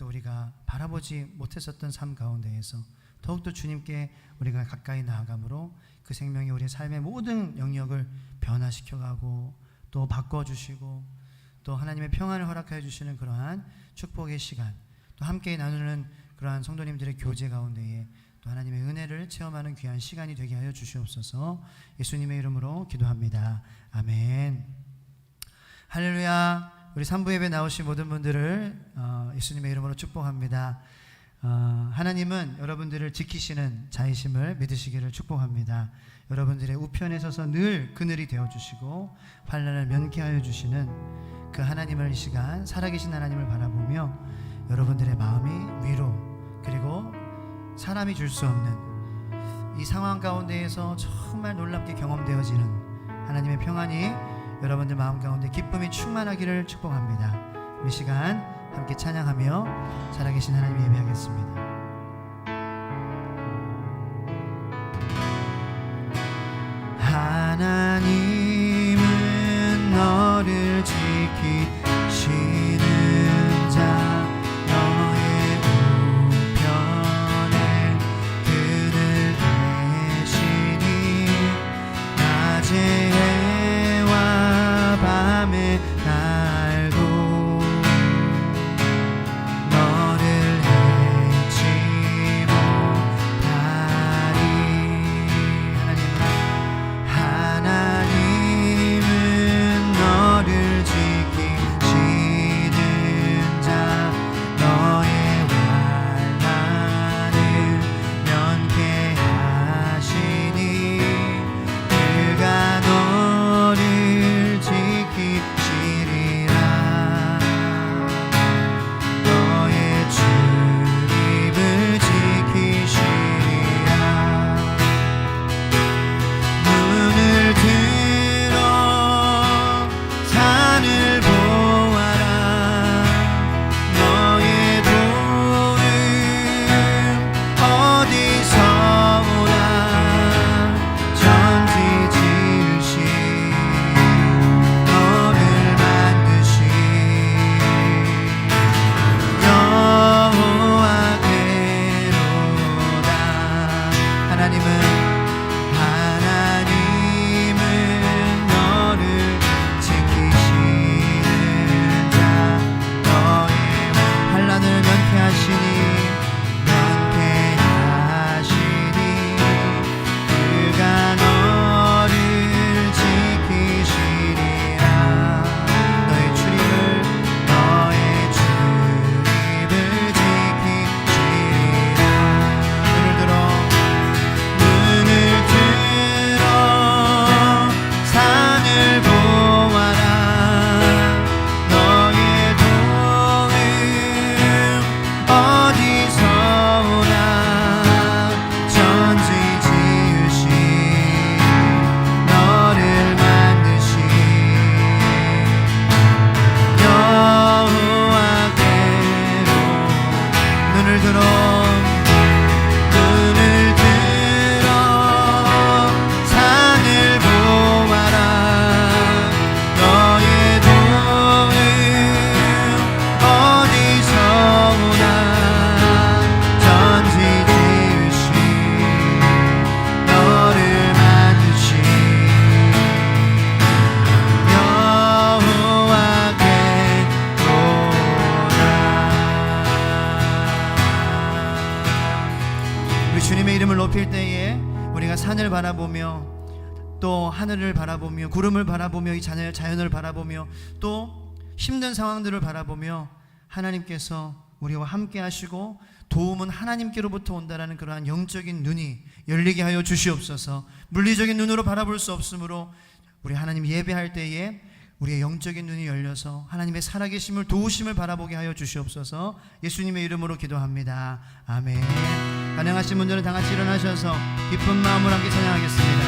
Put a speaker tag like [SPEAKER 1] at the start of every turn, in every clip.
[SPEAKER 1] 더욱더 우리가 바라보지 못했었던 삶 가운데에서 더욱더 주님께 우리가 가까이 나아감으로 그 생명이 우리의 삶의 모든 영역을 변화시켜가고 또 바꿔주시고 또 하나님의 평안을 허락하여 주시는 그러한 축복의 시간, 또 함께 나누는 그러한 성도님들의 교제 가운데에 또 하나님의 은혜를 체험하는 귀한 시간이 되게 하여 주시옵소서. 예수님의 이름으로 기도합니다. 아멘. 할렐루야. 우리 3부 예배 나오신 모든 분들을 예수님의 이름으로 축복합니다. 하나님은 여러분들을 지키시는 자이심을 믿으시기를 축복합니다. 여러분들의 우편에 서서 늘 그늘이 되어주시고 환난을 면케하여 주시는 그 하나님을 이 시간 살아계신 하나님을 바라보며 여러분들의 마음이 위로, 그리고 사람이 줄 수 없는 이 상황 가운데에서 정말 놀랍게 경험되어지는 하나님의 평안이 여러분들 마음 가운데 기쁨이 충만하기를 축복합니다. 우리 시간 함께 찬양하며 살아계신 하나님 예배하겠습니다. 하나님은 너를 지키시는 자, 너의 우편에 그늘 대시니 낮에 해와 밤에 날고 너를 해치 못하리. 하나님은 너를 지키시는 자, 너의 환난을 면케하시니 그가 너를 지키시리라. 너의 출입을 지키시리라. 눈을 들어 산을 보아라. 너의 도움 어디서 오나. 천지 지으신 너를 만드신 여호와께로다. 하나님은 너를 지키시는 자, 너의 환난을 면케하시니 그가 너를 지키시리라. 너의 출입을 지키시리라. 눈을 들어 산을 보아라. 너의 도움 어디서 오나. 천지 지으신 너를 만드신 여호와께로. 눈을 들어 산을 보아라. 너의 도움 어디서 오나. 천지 지으신 너를 만드신 여호와께로다. 우리 주님의 이름을 높일 때에 우리가 산을 바라보며 또 하늘을 바라보며 구름을 바라보며 이 자연을 바라보며 또 힘든 상황들을 바라보며 하나님께서 우리와 함께 하시고 도움은 하나님께로부터 온다라는 그러한 영적인 눈이 열리게 하여 주시옵소서. 물리적인 눈으로 바라볼 수 없으므로 우리 하나님 예배할 때에 우리의 영적인 눈이 열려서 하나님의 살아계심을 도우심을 바라보게 하여 주시옵소서. 예수님의 이름으로 기도합니다. 아멘. 가능하신 분들은 다 같이 일어나셔서 기쁜 마음으로 함께 찬양하겠습니다.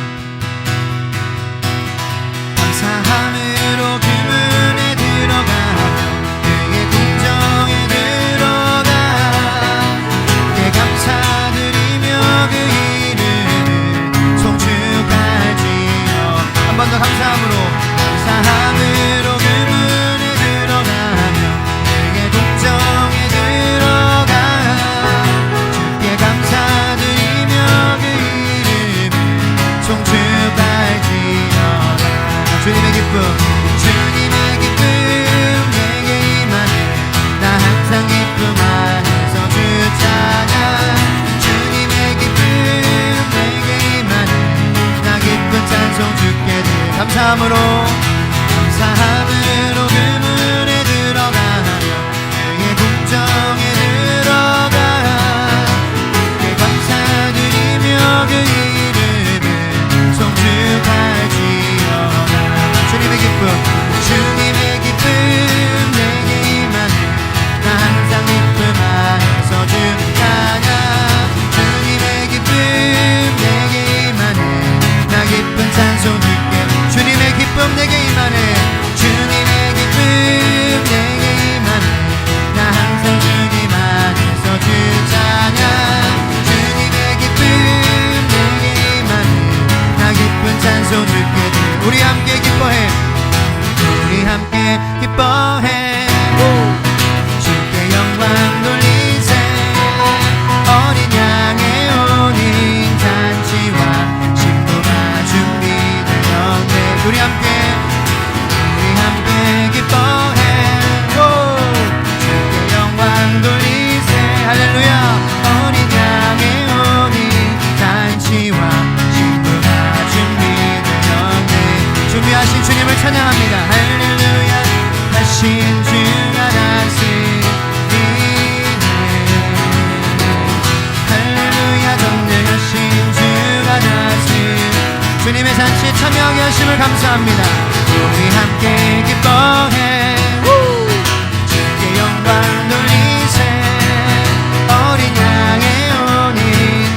[SPEAKER 1] 감사함으로 그 문에 들어가 그의 궁정에 들어가 그의 감사드리며 그 이름을 송축할지어. 한 번 더 감사함으로 그 문에 들어가며 그의 궁정에 들어가 감사함으로 그 문에 들어가 그의 궁정에 들어가 그의 감사드리며 그 이름을 송축할지어다. 주님의 기쁨 내게 임하네. 나 항상 기쁨 안에서 주 찬양. 주님의 기쁨 내게 임하네. 나 기쁜 찬송 줄게. 주님의 기쁨 내게 임하네. 주님의 기쁨 내게 임하네. 나 항상 주님 안에서 주 찬양. 주님의 기쁨 내게 임하네. 나 기쁜 찬송 줄게. 우리 함께 기뻐해. 우리 함께 기뻐해. 주께 영광 돌리세. 어린 양의 혼인 잔치와 신부가 준비되었네. 우리 함께 기뻐해. 주께 영광 돌리세. 할렐루야. 어린 양의 혼인 잔치와 신부가 준비되었네. 준비하신 주님을 찬양합니다. 할렐루야. 하신 주가 다스리네. 할렐루야. 전능하신 주가 다스리네. 주님의 잔치에 참여하게 하심을 감사합니다. 우리 함께 기뻐해. 주께 영광 돌리세. 어린 양의 혼인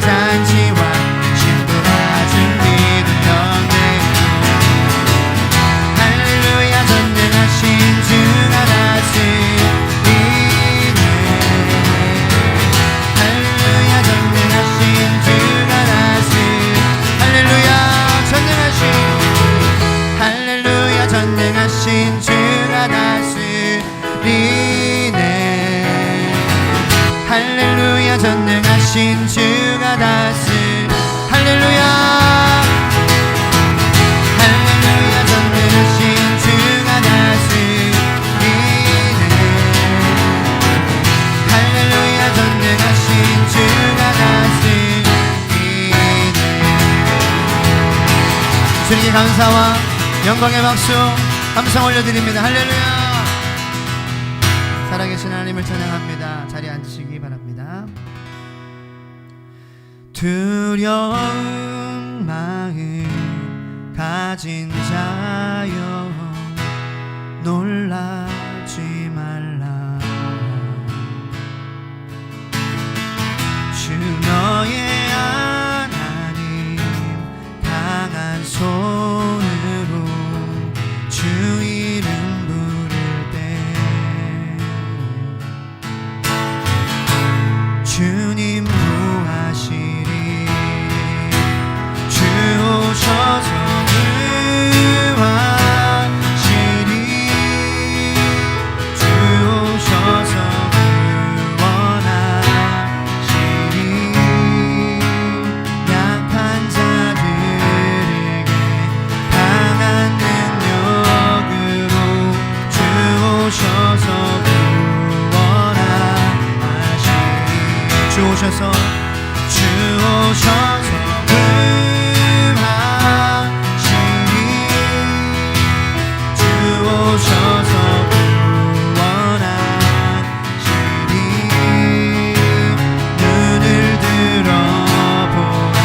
[SPEAKER 1] 잔치와 신부가 준비되었네. 할렐루야. 전능하신 주가 다스리네. 할렐루야. 전능하신 주가 다스리네. 할렐루야. 전능하신 주가 다스리네. 할렐루야. 전능하신 주가 다스리네. 할렐루야. 할렐루야. 전능하신 주가 다스리네. 할렐루야. 전능하신 주가 다스리네. 주님께 감사와 영광의 박수 감상 올려드립니다. 할렐루야. 살아계신 하나님을 찬양합니다. 자리에 앉으시기 바랍니다. 두려운 마음 가진 자여 놀라지 말라. 주 너의 하나님 강한 손으로 주 이름 부를 때 주님 구하시리. 주 오셔서 구하시리. 주 오셔서 구원하시리. 약한 자들에게 강한 능력으로 주 오셔서 구원하시리. 주 오셔서 구하시리. 주 오셔서 구원하시리. 눈을 들어보라.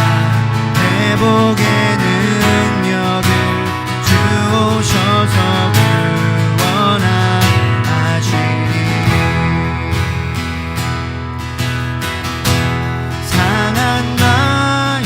[SPEAKER 1] 회복의 능력을 주 오셔서 구원하시리. 상한 마음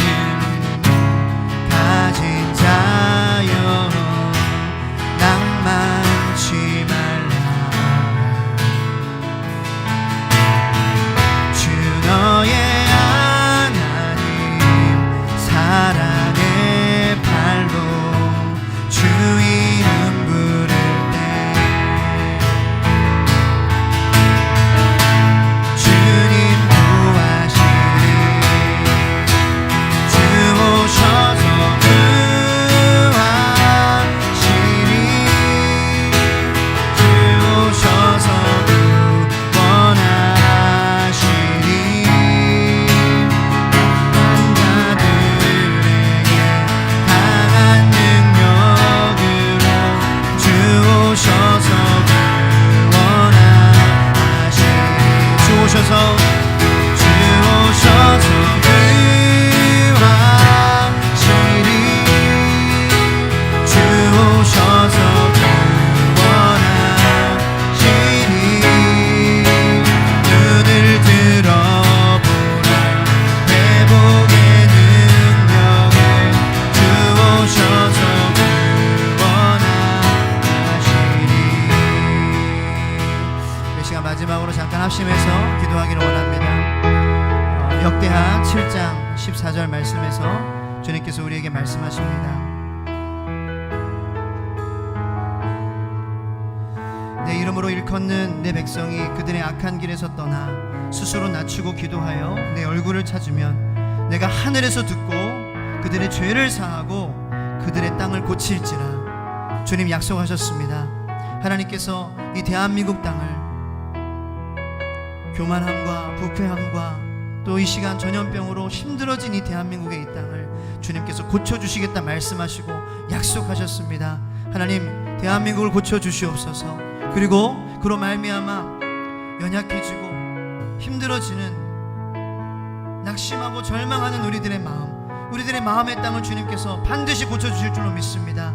[SPEAKER 1] 주셔서 주 오셔서 구하시리 주 오셔서 구원하시리 눈을 들어보라 회복의 능력에 주 오셔서 구원하시리. 이 시간 마지막으로 잠깐 합심해서 기도하기를 원합니다. 역대하 7장 14절 말씀에서 주님께서 우리에게 말씀하십니다. 내 이름으로 일컫는 내 백성이 그들의 악한 길에서 떠나 스스로 낮추고 기도하여 내 얼굴을 찾으면 내가 하늘에서 듣고 그들의 죄를 사하고 그들의 땅을 고칠지라. 주님 약속하셨습니다. 하나님께서 이 대한민국 땅을 교만함과 부패함과 또 이 시간 전염병으로 힘들어진 이 대한민국의 이 땅을 주님께서 고쳐주시겠다 말씀하시고 약속하셨습니다. 하나님, 대한민국을 고쳐주시옵소서. 그리고 그로 말미암아 연약해지고 힘들어지는 낙심하고 절망하는 우리들의 마음의 땅을 주님께서 반드시 고쳐주실 줄로 믿습니다.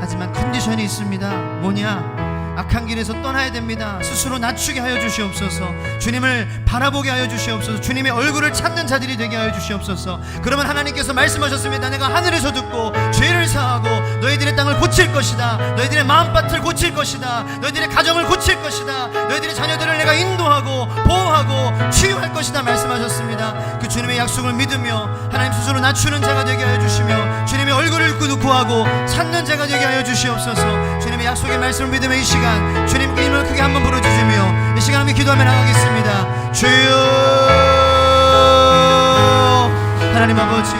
[SPEAKER 1] 하지만 컨디션이 있습니다. 뭐냐? 악한 길에서 떠나야 됩니다. 스스로 낮추게 하여 주시옵소서. 주님을 바라보게 하여 주시옵소서. 주님의 얼굴을 찾는 자들이 되게 하여 주시옵소서. 그러면 하나님께서 말씀하셨습니다. 내가 하늘에서 듣고 죄를 사하고 너희들의 땅을 고칠 것이다. 너희들의 마음밭을 고칠 것이다. 너희들의 가정을 고칠 것이다. 너희들의 자녀들을 내가 인도하고 보호하고 치유할 것이다 말씀하셨습니다. 그 주님의 약속을 믿으며 하나님 스스로 낮추는 자가 되게 하여 주시며 주님의 얼굴을 구하고 찾는 자가 되게 하여 주시옵소서. 주님의 약속의 말씀을 믿으며 이 시간 주님께 이름을 크게 한번 부르짖으며 이 시간 함께 기도하며 나가겠습니다. 주여, 하나님 아버지,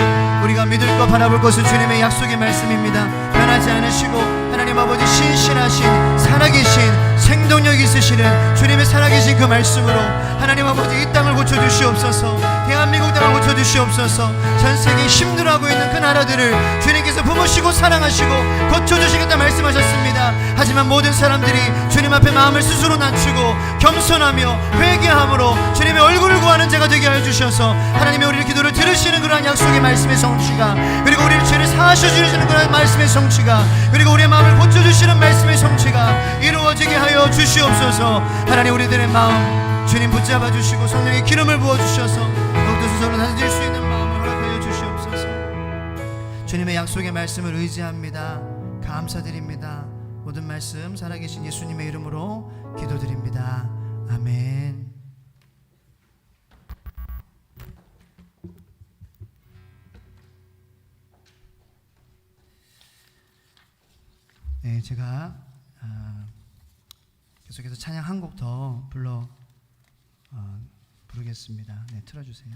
[SPEAKER 1] 우리가 믿을 것 바라볼 것은 주님의 약속의 말씀입니다. 변하지 않으시고 하나님 아버지 신실하신 살아계신 생동력 있으시는 주님의 살아계신 그 말씀으로 하나님 아버지 이 땅을 고쳐주시옵소서. 대한민국 땅을 고쳐주시옵소서. 전세계에 힘들어하고 있는 그 나라들을 주님께서 부으시고 사랑하시고 고쳐주시겠다 말씀하셨습니다. 하지만 모든 사람들이 주님 앞에 마음을 스스로 낮추고 겸손하며 회개함으로 주님의 얼굴을 구하는 자가 되게 하여 주셔서 하나님의 우리의 기도를 들으시는 그러한 약속의 말씀의 성취가, 그리고 우리의 죄를 사하셔 주시는 그러한 말씀의 성취가, 그리고 우리의 마음을 고쳐주시는 말씀의 성취가 이루어지게 하여 주시옵소서. 하나님, 우리들의 마음 주님 붙잡아 주시고 성령의 기름을 부어주셔서 더욱더 스스로 다스릴 수 있는 마음을 허락하여 주시옵소서. 주님의 약속의 말씀을 의지합니다. 감사드립니다. 모든 말씀 살아계신 예수님의 이름으로 기도드립니다. 아멘. 네, 제가 계속해서 찬양 한 곡 더 부르겠습니다. 네, 틀어주세요.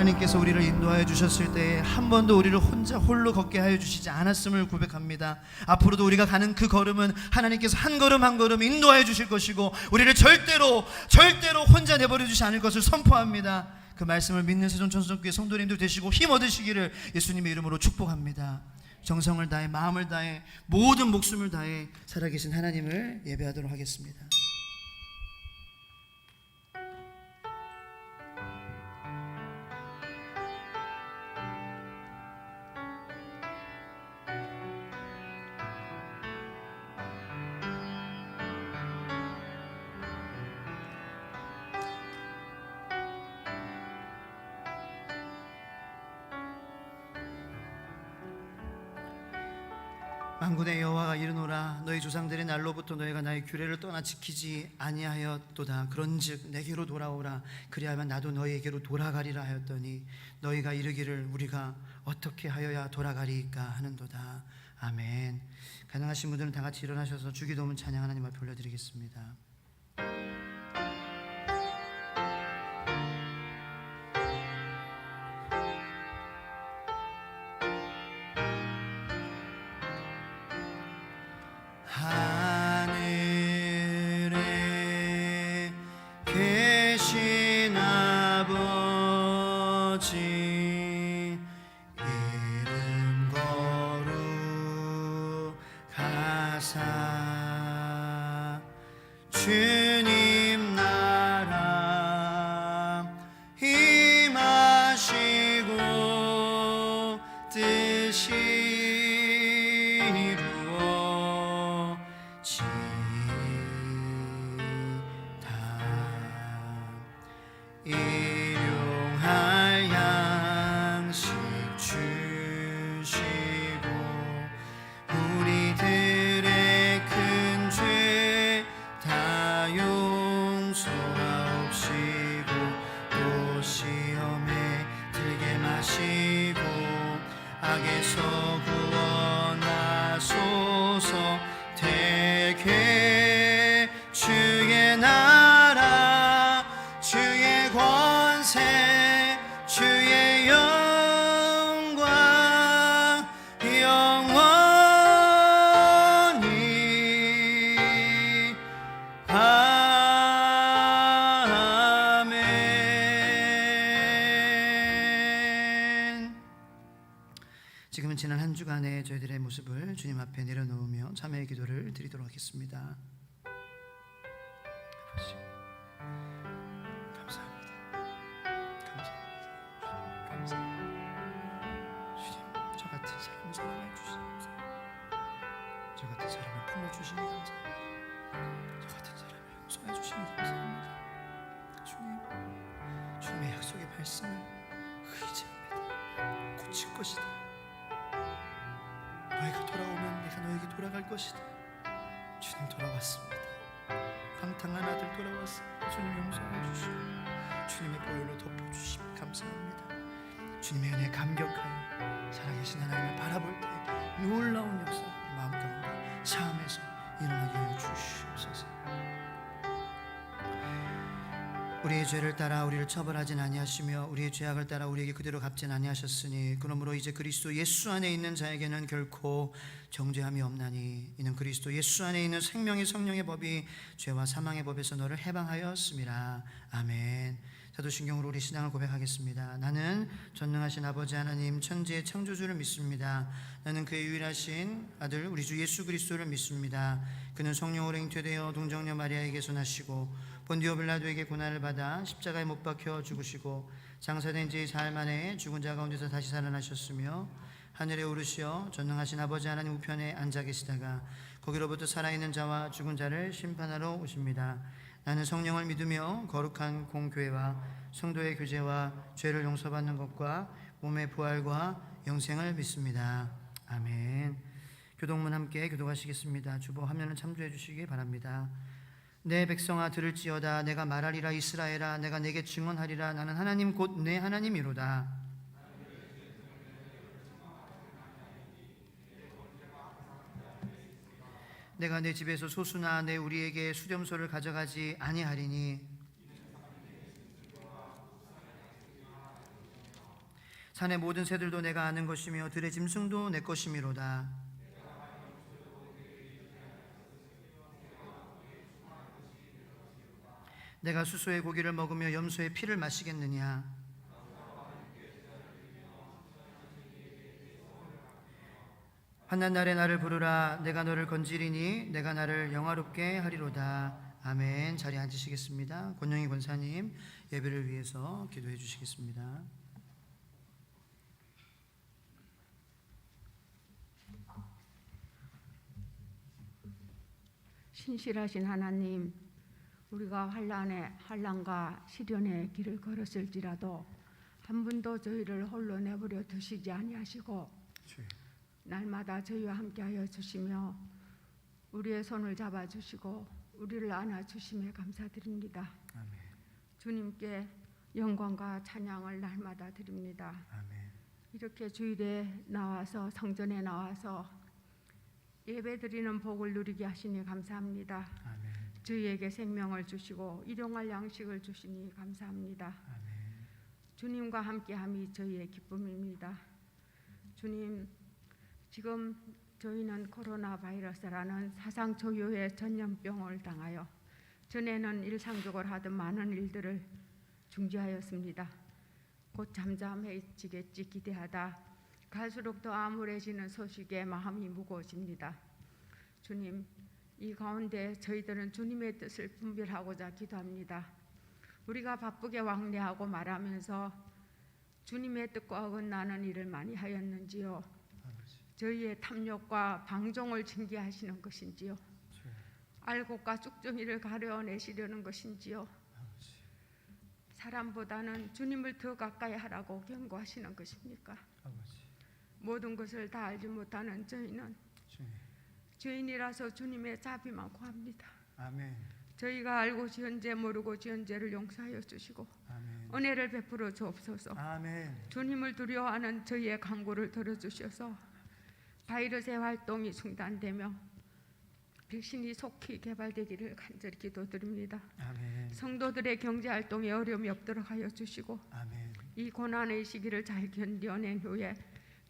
[SPEAKER 1] 하나님께서 우리를 인도하여 주셨을 때에 한 번도 우리를 홀로 걷게 하여 주시지 않았음을 고백합니다. 앞으로도 우리가 가는 그 걸음은 하나님께서 한 걸음 한 걸음 인도하여 주실 것이고 우리를 절대로 혼자 내버려 주지 않을 것을 선포합니다. 그 말씀을 믿는 세종천성교회 성도님들 되시고 힘 얻으시기를 예수님의 이름으로 축복합니다. 정성을 다해 마음을 다해 모든 목숨을 다해 살아계신 하나님을 예배하도록 하겠습니다. 만군의 여호와가 이르노라 너희 조상들의 날로부터 너희가 나의 규례를 떠나 지키지 아니하였도다. 그런즉 내게로 돌아오라 그리하면 나도 너희에게로 돌아가리라 하였더니 너희가 이르기를 우리가 어떻게 하여야 돌아가리이까 하는도다. 아멘. 가능하신 분들은 다 같이 일어나셔서 주기도문 찬양 하나님 앞에 올려드리겠습니다. 하늘에 계신 아버지 이름 거룩하사 주님 나라 임하시고 뜻이 일용할 양식 주시고 우리들의 큰 죄 다 용서하옵시고 또 시험에 들게 마시고 악에서 구원하소서. 대개 주의 나라 주의 권세 주의 영광 영원히 아멘. 지금은 지난 한 주간의 저희들의 모습을 주님 앞에 내려놓으며 참회의 기도를 드리도록 하겠습니다. 저 같은 사람을 품어주시니 감사합니다. 저 같은 사람을 용서해 주시니 감사합니다. 주님의 약속의 말씀을 의지합니다. 고칠 것이다. 너희가 돌아오면 내가 너에게 돌아갈 것이다. 주님 돌아왔습니다. 방탕한 아들 돌아왔습니다. 주님 용서해 주시고 주님의 보혈로 덮어주시니 감사합니다. 주님의 은혜에 감격하여 살아계신 하나님을 바라볼 때 놀라운 역사 마음 가운데 삶에서 일어나게 하여 주시옵소서. 우리의 죄를 따라 우리를 처벌하진 아니하시며 우리의 죄악을 따라 우리에게 그대로 갚진 아니하셨으니 그러므로 이제 그리스도 예수 안에 있는 자에게는 결코 정죄함이 없나니 이는 그리스도 예수 안에 있는 생명의 성령의 법이 죄와 사망의 법에서 너를 해방하였음이라. 아멘. 사도신경으로 우리 신앙을 고백하겠습니다. 나는 전능하신 아버지 하나님 천지의 창조주를 믿습니다. 나는 그의 유일하신 아들 우리 주 예수 그리스도를 믿습니다. 그는 성령으로 잉태되어 동정녀 마리아에게서 나시고 본디오 빌라도에게 고난을 받아 십자가에 못 박혀 죽으시고 장사된 지 사흘 만에 죽은 자 가운데서 다시 살아나셨으며 하늘에 오르시어 전능하신 아버지 하나님 우편에 앉아 계시다가 거기로부터 살아있는 자와 죽은 자를 심판하러 오십니다. 나는 성령을 믿으며 거룩한 공교회와 성도의 교제와 죄를 용서받는 것과 몸의 부활과 영생을 믿습니다. 아멘. 교동문 함께 교독하시겠습니다. 주보 화면을 참조해 주시기 바랍니다. 내 백성아 들을지어다. 내가 말하리라. 이스라엘아 내가 내게 증언하리라. 나는 하나님 곧 내 하나님이로다. 내가 내 집에서 소수나 내 우리에게 수렴소를 가져가지 아니하리니 산의 모든 새들도 내가 아는 것이며 들의 짐승도 내 것이미로다. 내가 수소의 고기를 먹으며 염소의 피를 마시겠느냐? 환난 날에 나를 부르라. 내가 너를 건지리니 내가 나를 영화롭게 하리로다. 아멘. 자리에 앉으시겠습니다. 권영희 권사님 예배를 위해서 기도해 주시겠습니다.
[SPEAKER 2] 신실하신 하나님, 우리가 환난과 시련의 길을 걸었을지라도 한 분도 저희를 홀로 내버려 두시지 아니하시고 날마다 저희와 함께하여 주시며 우리의 손을 잡아주시고 우리를 안아주심에 감사드립니다.
[SPEAKER 1] 아멘.
[SPEAKER 2] 주님께 영광과 찬양을 날마다 드립니다.
[SPEAKER 1] 아멘.
[SPEAKER 2] 이렇게 주일에 나와서 성전에 나와서 예배드리는 복을 누리게 하시니 감사합니다.
[SPEAKER 1] 아멘.
[SPEAKER 2] 저희에게 생명을 주시고 일용할 양식을 주시니 감사합니다.
[SPEAKER 1] 아멘.
[SPEAKER 2] 주님과 함께함이 저희의 기쁨입니다. 주님, 지금 저희는 코로나 바이러스라는 사상 초유의 전염병을 당하여 전에는 일상적으로 하던 많은 일들을 중지하였습니다. 곧 잠잠해지겠지 기대하다 갈수록 더 암울해지는 소식에 마음이 무거워집니다. 주님, 이 가운데 저희들은 주님의 뜻을 분별하고자 기도합니다. 우리가 바쁘게 왕래하고 말하면서 주님의 뜻과 어긋나는 일을 많이 하였는지요? 저희의 탐욕과 방종을 징계하시는 것인지요? 알곡과 쭉정이를 가려내시려는 것인지요? 사람보다는 주님을 더 가까이 하라고 경고하시는 것입니까? 모든 것을 다 알지 못하는 저희는 죄인이라서 주님의 자비만 구합니다.
[SPEAKER 1] 아멘.
[SPEAKER 2] 저희가 알고 지은 죄 모르고 지은 죄를 용서하여 주시고
[SPEAKER 1] 아멘.
[SPEAKER 2] 은혜를 베풀어 주옵소서.
[SPEAKER 1] 아멘.
[SPEAKER 2] 주님을 두려워하는 저희의 간구를 들어주셔서 바이러스의 활동이 중단되며 백신이 속히 개발되기를 간절히 기도드립니다.
[SPEAKER 1] 아멘.
[SPEAKER 2] 성도들의 경제활동에 어려움이 없도록 하여 주시고
[SPEAKER 1] 아멘.
[SPEAKER 2] 이 고난의 시기를 잘 견뎌낸 후에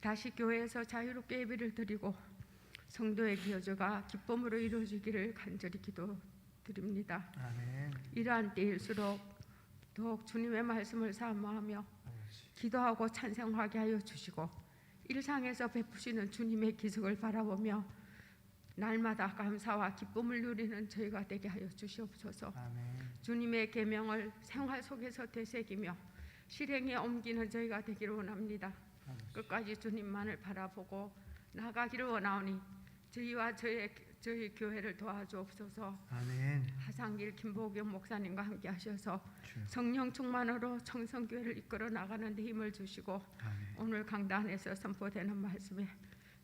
[SPEAKER 2] 다시 교회에서 자유롭게 예배를 드리고 성도의 기여조가 기쁨으로 이루어지기를 간절히 기도드립니다.
[SPEAKER 1] 아멘.
[SPEAKER 2] 이러한 때일수록 더욱 주님의 말씀을 사모하며 기도하고 찬송하게 하여 주시고 일상에서 베푸시는 주님의 기적을 바라보며 날마다 감사와 기쁨을 누리는 저희가 되게 하여 주시옵소서.
[SPEAKER 1] 아멘.
[SPEAKER 2] 주님의 계명을 생활 속에서 되새기며 실행에 옮기는 저희가 되기를 원합니다. 끝까지 주님만을 바라보고 나가기를 원하오니 저희와 저희 교회를 도와주옵소서.
[SPEAKER 1] 아멘.
[SPEAKER 2] 하상길 김보경 목사님과 함께 하셔서 성령 충만으로 청성교회를 이끌어 나가는 데 힘을 주시고
[SPEAKER 1] 아멘.
[SPEAKER 2] 오늘 강단에서 선포되는 말씀에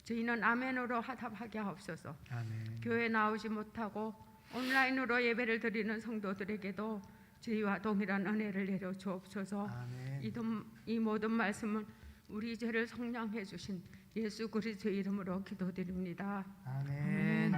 [SPEAKER 2] 저희는 아멘으로 화답하게 하옵소서.
[SPEAKER 1] 아멘.
[SPEAKER 2] 교회 나오지 못하고 온라인으로 예배를 드리는 성도들에게도 저희와 동일한 은혜를 내려 주옵소서.
[SPEAKER 1] 아멘.
[SPEAKER 2] 이 모든 말씀은 우리 죄를 속량해 주신 예수 그리스도의 이름으로 기도드립니다.
[SPEAKER 1] 아멘.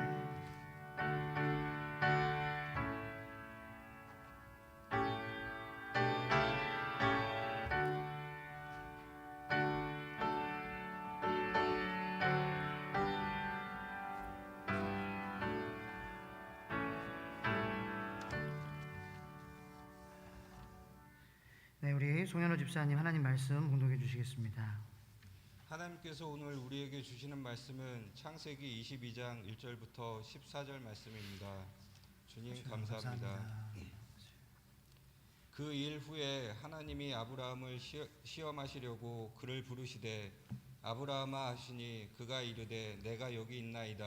[SPEAKER 1] 네, 우리 송현호 집사님 하나님 말씀 공독해 주시겠습니다.
[SPEAKER 3] 하나님께서 오늘 우리에게 주시는 말씀은 창세기 22장 1절부터 14절 말씀입니다. 주님 감사합니다. 그 일 후에 하나님이 아브라함을 시험하시려고 그를 부르시되 아브라함아 하시니 그가 이르되 내가 여기 있나이다.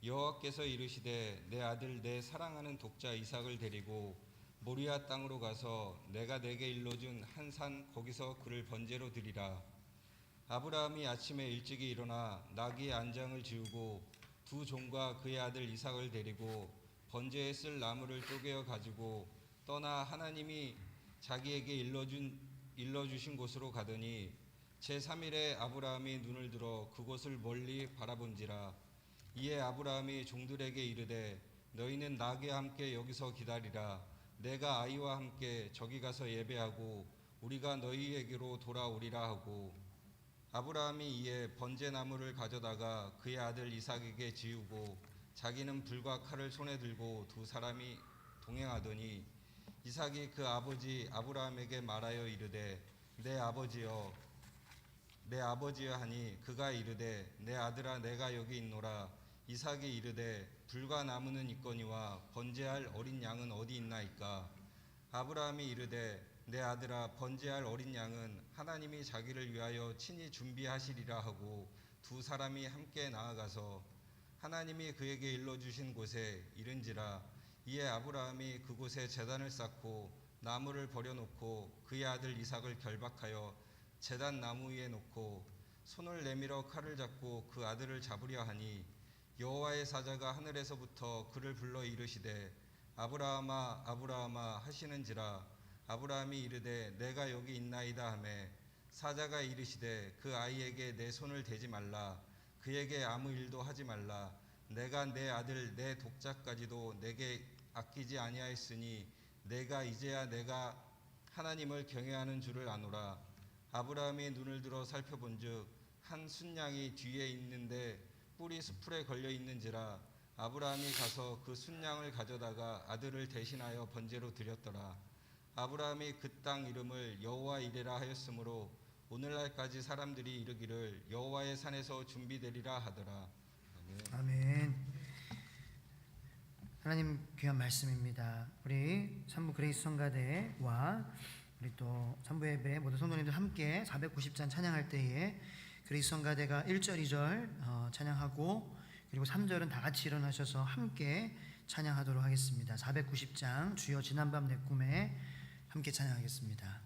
[SPEAKER 3] 여호와께서 이르시되 내 아들 내 사랑하는 독자 이삭을 데리고 모리아 땅으로 가서 내가 내게 일러준 한 산 거기서 그를 번제로 드리라. 아브라함이 아침에 일찍이 일어나 나귀의 안장을 지우고 두 종과 그의 아들 이삭을 데리고 번제에 쓸 나무를 쪼개어 가지고 떠나 하나님이 자기에게 일러주신 곳으로 가더니 제3일에 아브라함이 눈을 들어 그곳을 멀리 바라본지라. 이에 아브라함이 종들에게 이르되 너희는 나귀와 함께 여기서 기다리라. 내가 아이와 함께 저기 가서 예배하고 우리가 너희에게로 돌아오리라 하고 아브라함이 이에 번제나무를 가져다가 그의 아들 이삭에게 지우고 자기는 불과 칼을 손에 들고 두 사람이 동행하더니 이삭이 그 아버지 아브라함에게 말하여 이르되 내 아버지여 하니 그가 이르되 내 아들아 내가 여기 있노라. 이삭이 이르되 불과 나무는 있거니와 번제할 어린 양은 어디 있나이까. 아브라함이 이르되 내 아들아 번제할 어린 양은 하나님이 자기를 위하여 친히 준비하시리라 하고 두 사람이 함께 나아가서 하나님이 그에게 일러주신 곳에 이른지라. 이에 아브라함이 그곳에 제단을 쌓고 나무를 버려놓고 그의 아들 이삭을 결박하여 제단 나무 위에 놓고 손을 내밀어 칼을 잡고 그 아들을 잡으려 하니 여호와의 사자가 하늘에서부터 그를 불러 이르시되 아브라함아 아브라함아 하시는지라. 아브라함이 이르되 내가 여기 있나이다 하매 사자가 이르시되 그 아이에게 내 손을 대지 말라. 그에게 아무 일도 하지 말라. 내가 내 아들 내 독자까지도 내게 아끼지 아니하였으니 내가 이제야 내가 하나님을 경외하는 줄을 아노라. 아브라함이 눈을 들어 살펴본즉 한 순양이 뒤에 있는데 뿔이 수풀에 걸려 있는지라. 아브라함이 가서 그 순양을 가져다가 아들을 대신하여 번제로 드렸더라. 아브라함이 그 땅 이름을 여호와 이레라 하였으므로 오늘날까지 사람들이 이르기를 여호와의 산에서 준비되리라 하더라.
[SPEAKER 1] 아멘. 하나님 귀한 말씀입니다. 우리 산부 그레이스 성가대와 우리 또 산부 예배 모든 성도님들 함께 490잔 찬양할 때에 그레이스 성가대가 1절 2절 찬양하고 그리고 3절은 다 같이 일어나셔서 함께 찬양하도록 하겠습니다. 490장 주여 지난밤 내 꿈에 함께 찬양하겠습니다.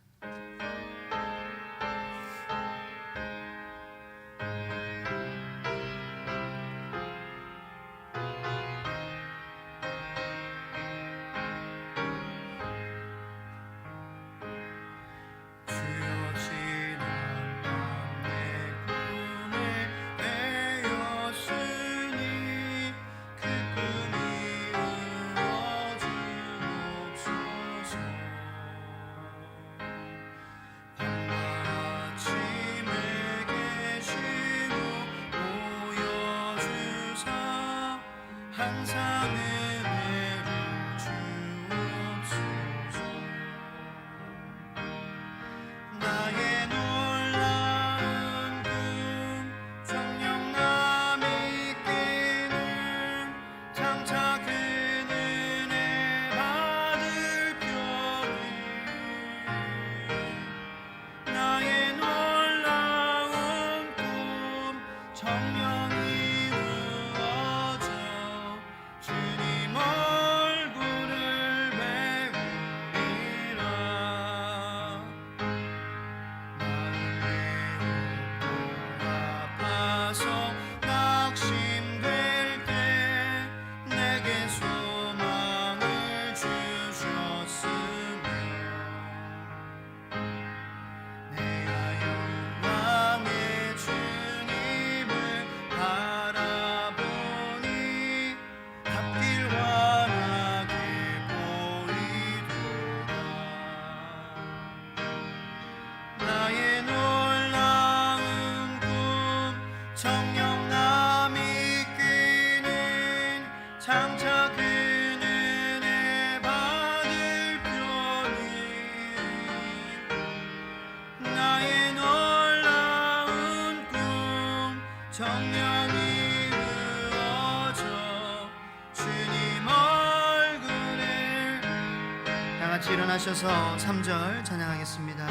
[SPEAKER 1] 같이 일어나셔서 3절 찬양하겠습니다.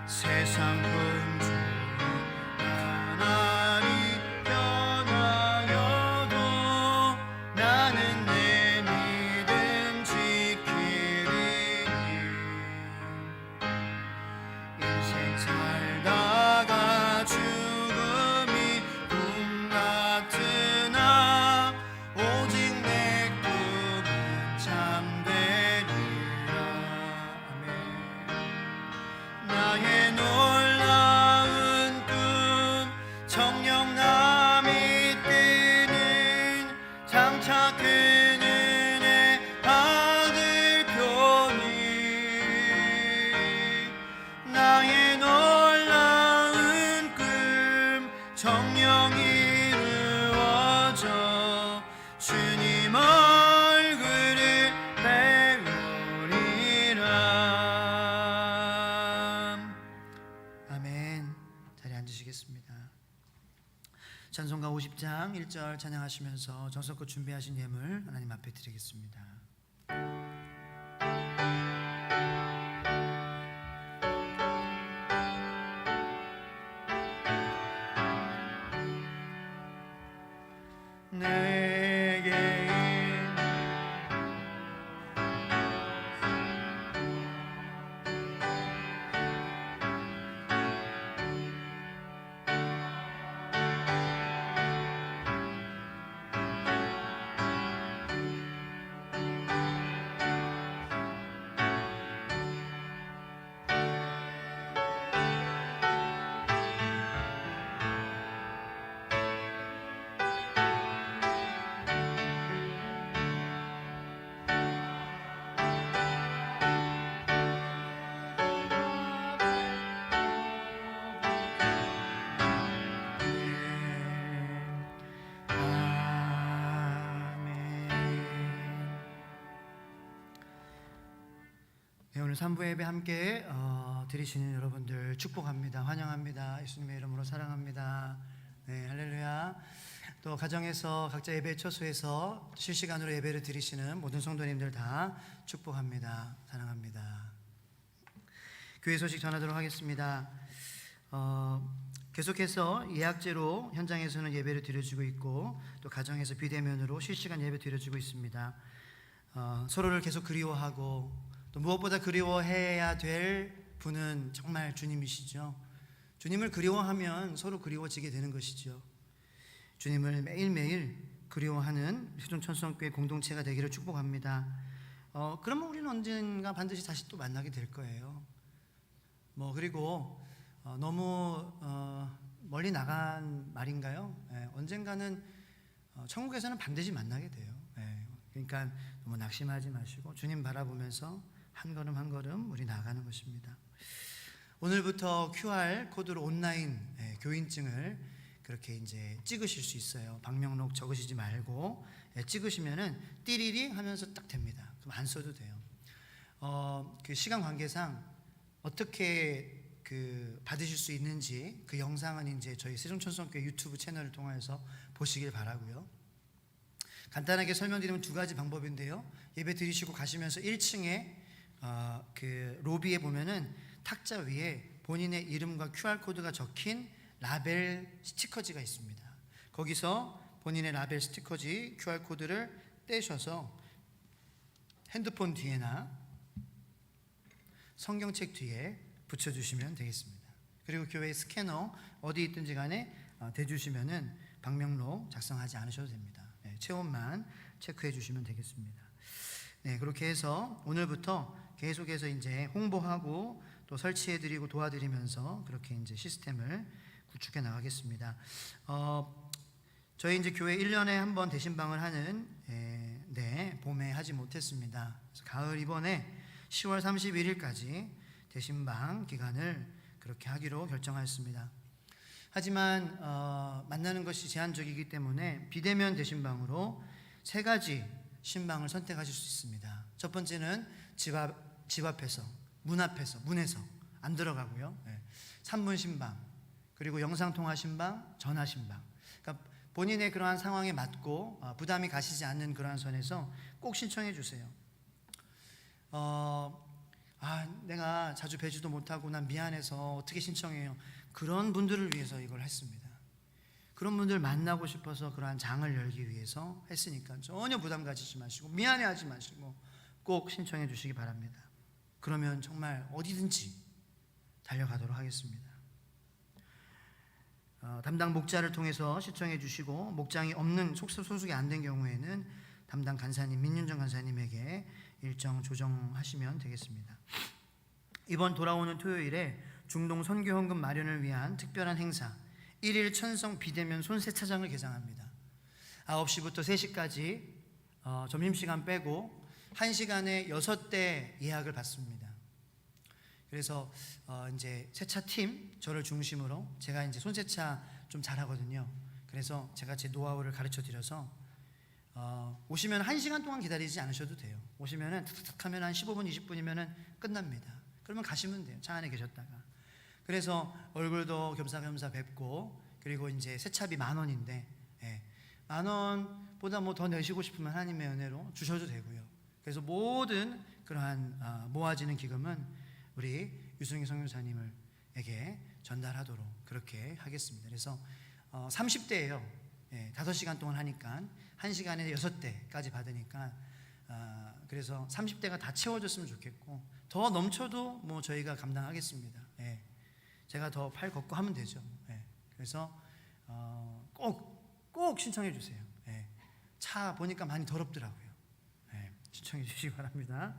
[SPEAKER 1] 세상 근조이 나날이 변하여도 나는 내 믿음 지키리니 인생 살다가 죽음이 꿈 같으나 오직 내 꿈은 참되리라. 나의 놀라운 꿈 찬송가 50장 1절 찬양하시면서 정성껏 준비하신 예물 하나님 앞에 드리겠습니다. 네, 오늘 3부 예배 함께 드리시는 여러분들 축복합니다. 환영합니다. 예수님의 이름으로 사랑합니다. 네, 할렐루야. 또 가정에서 각자 예배 처소에서 실시간으로 예배를 드리시는 모든 성도님들 다 축복합니다. 사랑합니다. 교회 소식 전하도록 하겠습니다. 계속해서 예약제로 현장에서는 예배를 드려주고 있고 또 가정에서 비대면으로 실시간 예배 드려주고 있습니다. 서로를 계속 그리워하고 또 무엇보다 그리워해야 될 분은 정말 주님이시죠. 주님을 그리워하면 서로 그리워지게 되는 것이죠. 주님을 매일매일 그리워하는 세종천성교회 공동체가 되기를 축복합니다. 그러면 우리는 언젠가 반드시 다시 또 만나게 될 거예요. 그리고 너무 멀리 나간 말인가요? 언젠가는 천국에서는 반드시 만나게 돼요. 그러니까 너무 낙심하지 마시고 주님 바라보면서 한 걸음 한 걸음 우리 나아가는 것입니다. 오늘부터 QR 코드로 온라인 교인증을 그렇게 이제 찍으실 수 있어요. 방명록 적으시지 말고 찍으시면은 띠리리 하면서 딱 됩니다. 그럼 안 써도 돼요. 그 시간 관계상 어떻게 받으실 수 있는지 그 영상은 이제 저희 세종천성교회 유튜브 채널을 통해서 보시길 바라고요. 간단하게 설명드리면 두 가지 방법인데요. 예배 드리시고 가시면서 1층에 그 로비에 보면은 탁자 위에 본인의 이름과 QR코드가 적힌 라벨 스티커지가 있습니다. 거기서 본인의 라벨 스티커지 QR코드를 떼셔서 핸드폰 뒤에나 성경책 뒤에 붙여주시면 되겠습니다. 그리고 교회 스캐너 어디 있든지 간에 대주시면은 방명록 작성하지 않으셔도 됩니다. 체온만 체크해 주시면 되겠습니다. 네, 그렇게 해서 오늘부터 계속해서 이제 홍보하고 또 설치해 드리고 도와드리면서 그렇게 이제 시스템을 구축해 나가겠습니다. 저희 이제 교회 1년에 한 번 대신방을 하는 봄에 하지 못했습니다. 그래서 가을 이번에 10월 31일까지 대신방 기간을 그렇게 하기로 결정하였습니다. 하지만 만나는 것이 제한적이기 때문에 비대면 대신방으로 3가지 신방을 선택하실 수 있습니다. 첫 번째는 집 앞에서, 문 앞에서, 문에서 안 들어가고요. 3분 신방, 그리고 영상통화 신방, 전화 신방. 그러니까 본인의 그러한 상황에 맞고 부담이 가시지 않는 그러한 선에서 꼭 신청해 주세요. 내가 자주 뵈지도 못하고 난 미안해서 어떻게 신청해요? 그런 분들을 위해서 이걸 했습니다. 그런 분들 만나고 싶어서 그러한 장을 열기 위해서 했으니까 전혀 부담 가지지 마시고 미안해하지 마시고 꼭 신청해 주시기 바랍니다. 그러면 정말 어디든지 달려가도록 하겠습니다. 담당 목자를 통해서 신청해 주시고 목장이 없는 소속이 안 된 경우에는 담당 간사님 민윤정 간사님에게 일정 조정하시면 되겠습니다. 이번 돌아오는 토요일에 중동 선교 헌금 마련을 위한 특별한 행사 1일 천성 비대면 손세차장을 개장합니다. 9시부터 3시까지 점심시간 빼고 1시간에 6대 예약을 받습니다. 그래서 이제 세차팀 저를 중심으로 제가 이제 손세차 좀 잘하거든요. 그래서 제가 제 노하우를 가르쳐 드려서 오시면 1시간 동안 기다리지 않으셔도 돼요. 오시면은 탁탁 하면 한 15분 20분이면은 끝납니다. 그러면 가시면 돼요. 차 안에 계셨다가. 그래서 얼굴도 겸사겸사 뵙고 그리고 이제 세차비 10,000원인데, 예, 10,000원보다 뭐 더 내시고 싶으면 하나님의 은혜로 주셔도 되고요. 그래서 모든 그러한 모아지는 기금은 우리 유승희 선교사님에게 전달하도록 그렇게 하겠습니다. 그래서 30대예요. 예, 5시간 동안 하니까 1시간에 6대까지 받으니까 그래서 30대가 다 채워졌으면 좋겠고, 더 넘쳐도 뭐 저희가 감당하겠습니다. 예, 제가 더 팔 걷고 하면 되죠. 예, 그래서 꼭 신청해 주세요. 예, 차 보니까 많이 더럽더라고요. 예, 신청해 주시기 바랍니다.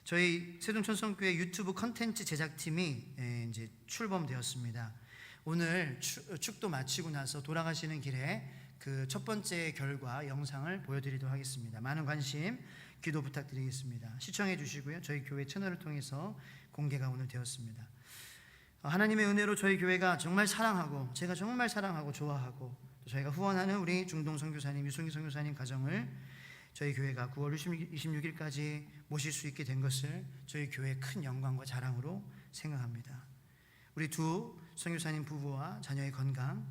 [SPEAKER 1] 저희 세종천성교회 유튜브 컨텐츠 제작팀이 이제 출범되었습니다. 오늘 축도 마치고 나서 돌아가시는 길에 그 첫 번째 결과 영상을 보여드리도록 하겠습니다. 많은 관심, 기도 부탁드리겠습니다. 시청해 주시고요. 저희 교회 채널을 통해서 공개가 오늘 되었습니다. 하나님의 은혜로 저희 교회가 정말 사랑하고, 제가 정말 사랑하고 좋아하고, 또 저희가 후원하는 우리 중동 선교사님, 유승희 선교사님 가정을 저희 교회가 9월 26일까지 모실 수 있게 된 것을 저희 교회의 큰 영광과 자랑으로 생각합니다. 우리 두 선교사님 부부와 자녀의 건강,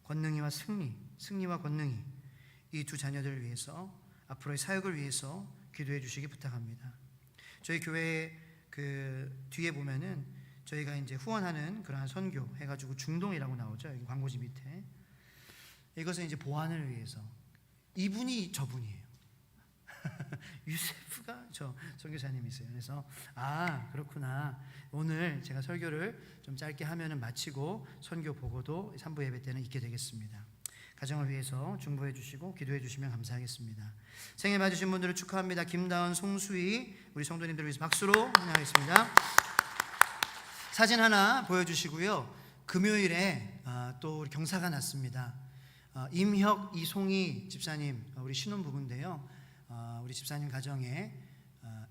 [SPEAKER 1] 권능이와 승리와 권능이, 이 두 자녀들을 위해서, 앞으로의 사역을 위해서 기도해 주시기 부탁합니다. 저희 교회 그 뒤에 보면은 저희가 이제 후원하는 그러한 선교 해가지고 중동이라고 나오죠. 여기 광고지 밑에. 이것은 이제 보안을 위해서. 이분이 저분이에요. 유세프가 저 선교사님이세요. 그래서 그렇구나. 오늘 제가 설교를 좀 짧게 하면은 마치고 선교 보고도 3부 예배 때는 있게 되겠습니다. 가정을 위해서 중보해 주시고 기도해 주시면 감사하겠습니다. 생일 맞으신 분들을 축하합니다. 김다은, 송수희, 우리 성도님들을 위해서 박수로 환영하겠습니다. 사진 하나 보여주시고요. 금요일에 또 우리 경사가 났습니다. 임혁, 이송희 집사님, 우리 신혼부부인데요. 우리 집사님 가정에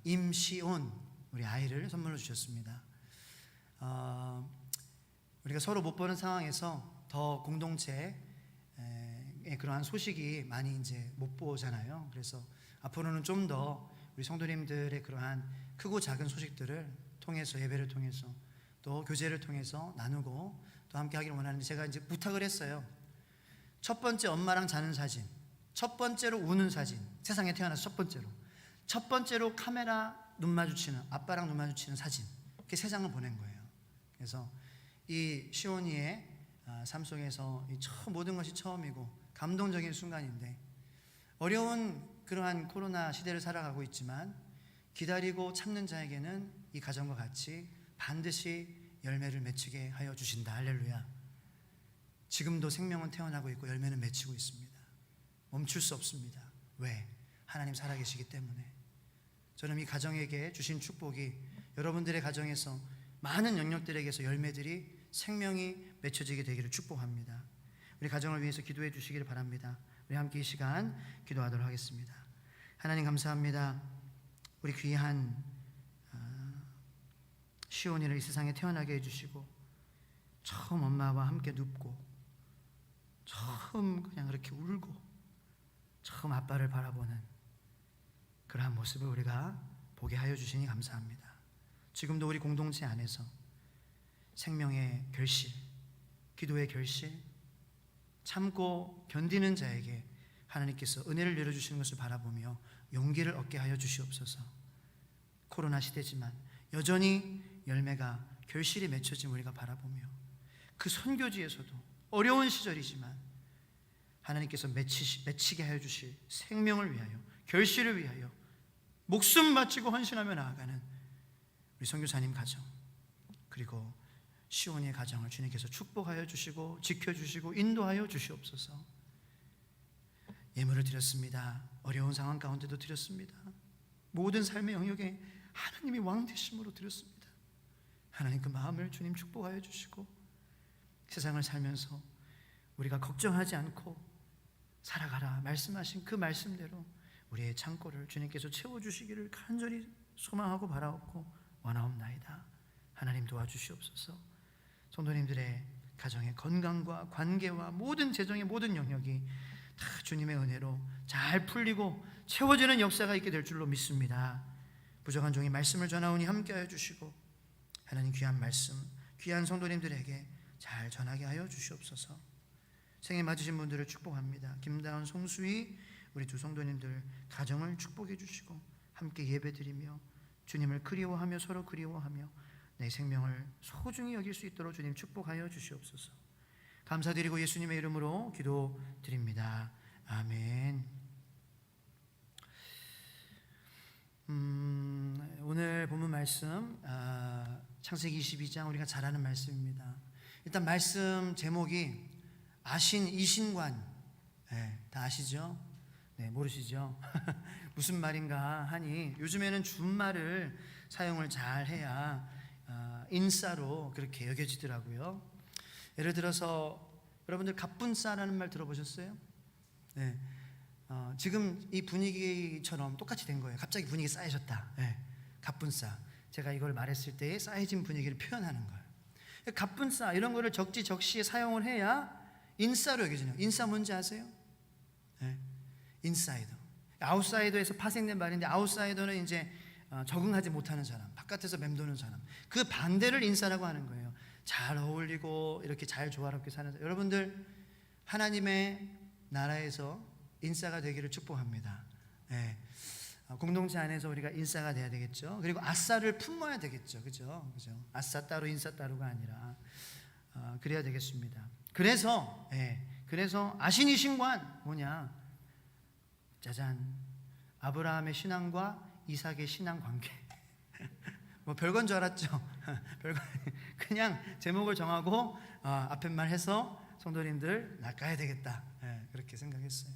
[SPEAKER 1] 임시온, 우리 아이를 선물로 주셨습니다. 우리가 서로 못 보는 상황에서 더 공동체의 그러한 소식이 많이 이제 못 보잖아요. 그래서 앞으로는 좀 더 우리 성도님들의 그러한 크고 작은 소식들을 통해서, 예배를 통해서, 또 교제를 통해서 나누고 또 함께 하기를 원하는데, 제가 이제 부탁을 했어요. 첫 번째 엄마랑 자는 사진, 첫 번째로 우는 사진, 세상에 태어나서 첫 번째로 카메라 눈 마주치는, 아빠랑 눈 마주치는 사진, 이렇게 3장을 보낸 거예요. 그래서 이 시온이의 삶 속에서 모든 것이 처음이고 감동적인 순간인데, 어려운 그러한 코로나 시대를 살아가고 있지만 기다리고 참는 자에게는 이 가정과 같이 반드시 열매를 맺히게 하여 주신다. 할렐루야. 지금도 생명은 태어나고 있고 열매는 맺히고 있습니다. 멈출 수 없습니다. 왜? 하나님 살아계시기 때문에. 저는 이 가정에게 주신 축복이 여러분들의 가정에서, 많은 영역들에게서 열매들이, 생명이 맺혀지게 되기를 축복합니다. 우리 가정을 위해서 기도해 주시기를 바랍니다. 우리 함께 이 시간 기도하도록 하겠습니다. 하나님 감사합니다. 우리 귀한 시온이를 이 세상에 태어나게 해주시고, 처음 엄마와 함께 눕고, 처음 그냥 그렇게 울고, 처음 아빠를 바라보는 그러한 모습을 우리가 보게 하여 주시니 감사합니다. 지금도 우리 공동체 안에서 생명의 결실, 기도의 결실, 참고 견디는 자에게 하나님께서 은혜를 내려주시는 것을 바라보며 용기를 얻게 하여 주시옵소서. 코로나 시대지만 여전히 열매가, 결실이 맺혀진 우리가 바라보며, 그 선교지에서도 어려운 시절이지만 하나님께서 맺히게 하여 주실 생명을 위하여, 결실을 위하여 목숨 바치고 헌신하며 나아가는 우리 선교사님 가정, 그리고 시온이의 가정을 주님께서 축복하여 주시고 지켜주시고 인도하여 주시옵소서. 예물을 드렸습니다. 어려운 상황 가운데도 드렸습니다. 모든 삶의 영역에 하나님이 왕 되심으로 드렸습니다. 하나님 그 마음을 주님 축복하여 주시고, 세상을 살면서 우리가 걱정하지 않고 살아가라 말씀하신 그 말씀대로 우리의 창고를 주님께서 채워주시기를 간절히 소망하고 바라옵고 원하옵나이다. 하나님 도와주시옵소서. 성도님들의 가정의 건강과 관계와 모든 재정의 모든 영역이 다 주님의 은혜로 잘 풀리고 채워지는 역사가 있게 될 줄로 믿습니다. 부족한 종이 말씀을 전하오니 함께하여 주시고, 하나님 귀한 말씀, 귀한 성도님들에게 잘 전하게 하여 주시옵소서. 생일 맞으신 분들을 축복합니다. 김다운, 송수희 우리 두 성도님들 가정을 축복해 주시고 함께 예배드리며 주님을 그리워하며 서로 그리워하며 내 생명을 소중히 여길 수 있도록 주님 축복하여 주시옵소서. 감사드리고 예수님의 이름으로 기도드립니다. 아멘. 오늘 본문 말씀 창세기 22장 우리가 잘 아는 말씀입니다. 일단 말씀 제목이 아신 이신관. 네, 다 아시죠? 네, 모르시죠? 무슨 말인가 하니 요즘에는 준말을 사용을 잘 해야 인싸로 그렇게 여겨지더라고요. 예를 들어서 여러분들 갑분싸라는 말 들어보셨어요? 네. 지금 이 분위기처럼 똑같이 된 거예요. 갑자기 분위기 쌓여졌다. 네. 갑분싸. 제가 이걸 말했을 때의 쌓여진 분위기를 표현하는 거예요. 갑분싸 이런 거를 적지적시에 사용을 해야 인싸로 여겨지는 거예요. 인싸 뭔지 아세요? 네. 인사이더. 아웃사이더에서 파생된 말인데 아웃사이더는 이제 적응하지 못하는 사람, 바깥에서 맴도는 사람. 그 반대를 인싸라고 하는 거예요. 잘 어울리고 이렇게 잘 조화롭게 사는 사람. 여러분들 하나님의 나라에서 인싸가 되기를 축복합니다. 네. 공동체 안에서 우리가 인싸가 돼야 되겠죠. 그리고 아싸를 품어야 되겠죠. 그죠? 아싸 따로 인싸 따로가 아니라 그래야 되겠습니다. 그래서 아신이 신관 뭐냐? 짜잔. 아브라함의 신앙과 이삭의 신앙 관계. 뭐 별건 줄 알았죠. 별거 그냥 제목을 정하고 앞에 말 해서 성도님들 낚아야 되겠다. 그렇게 생각했어요.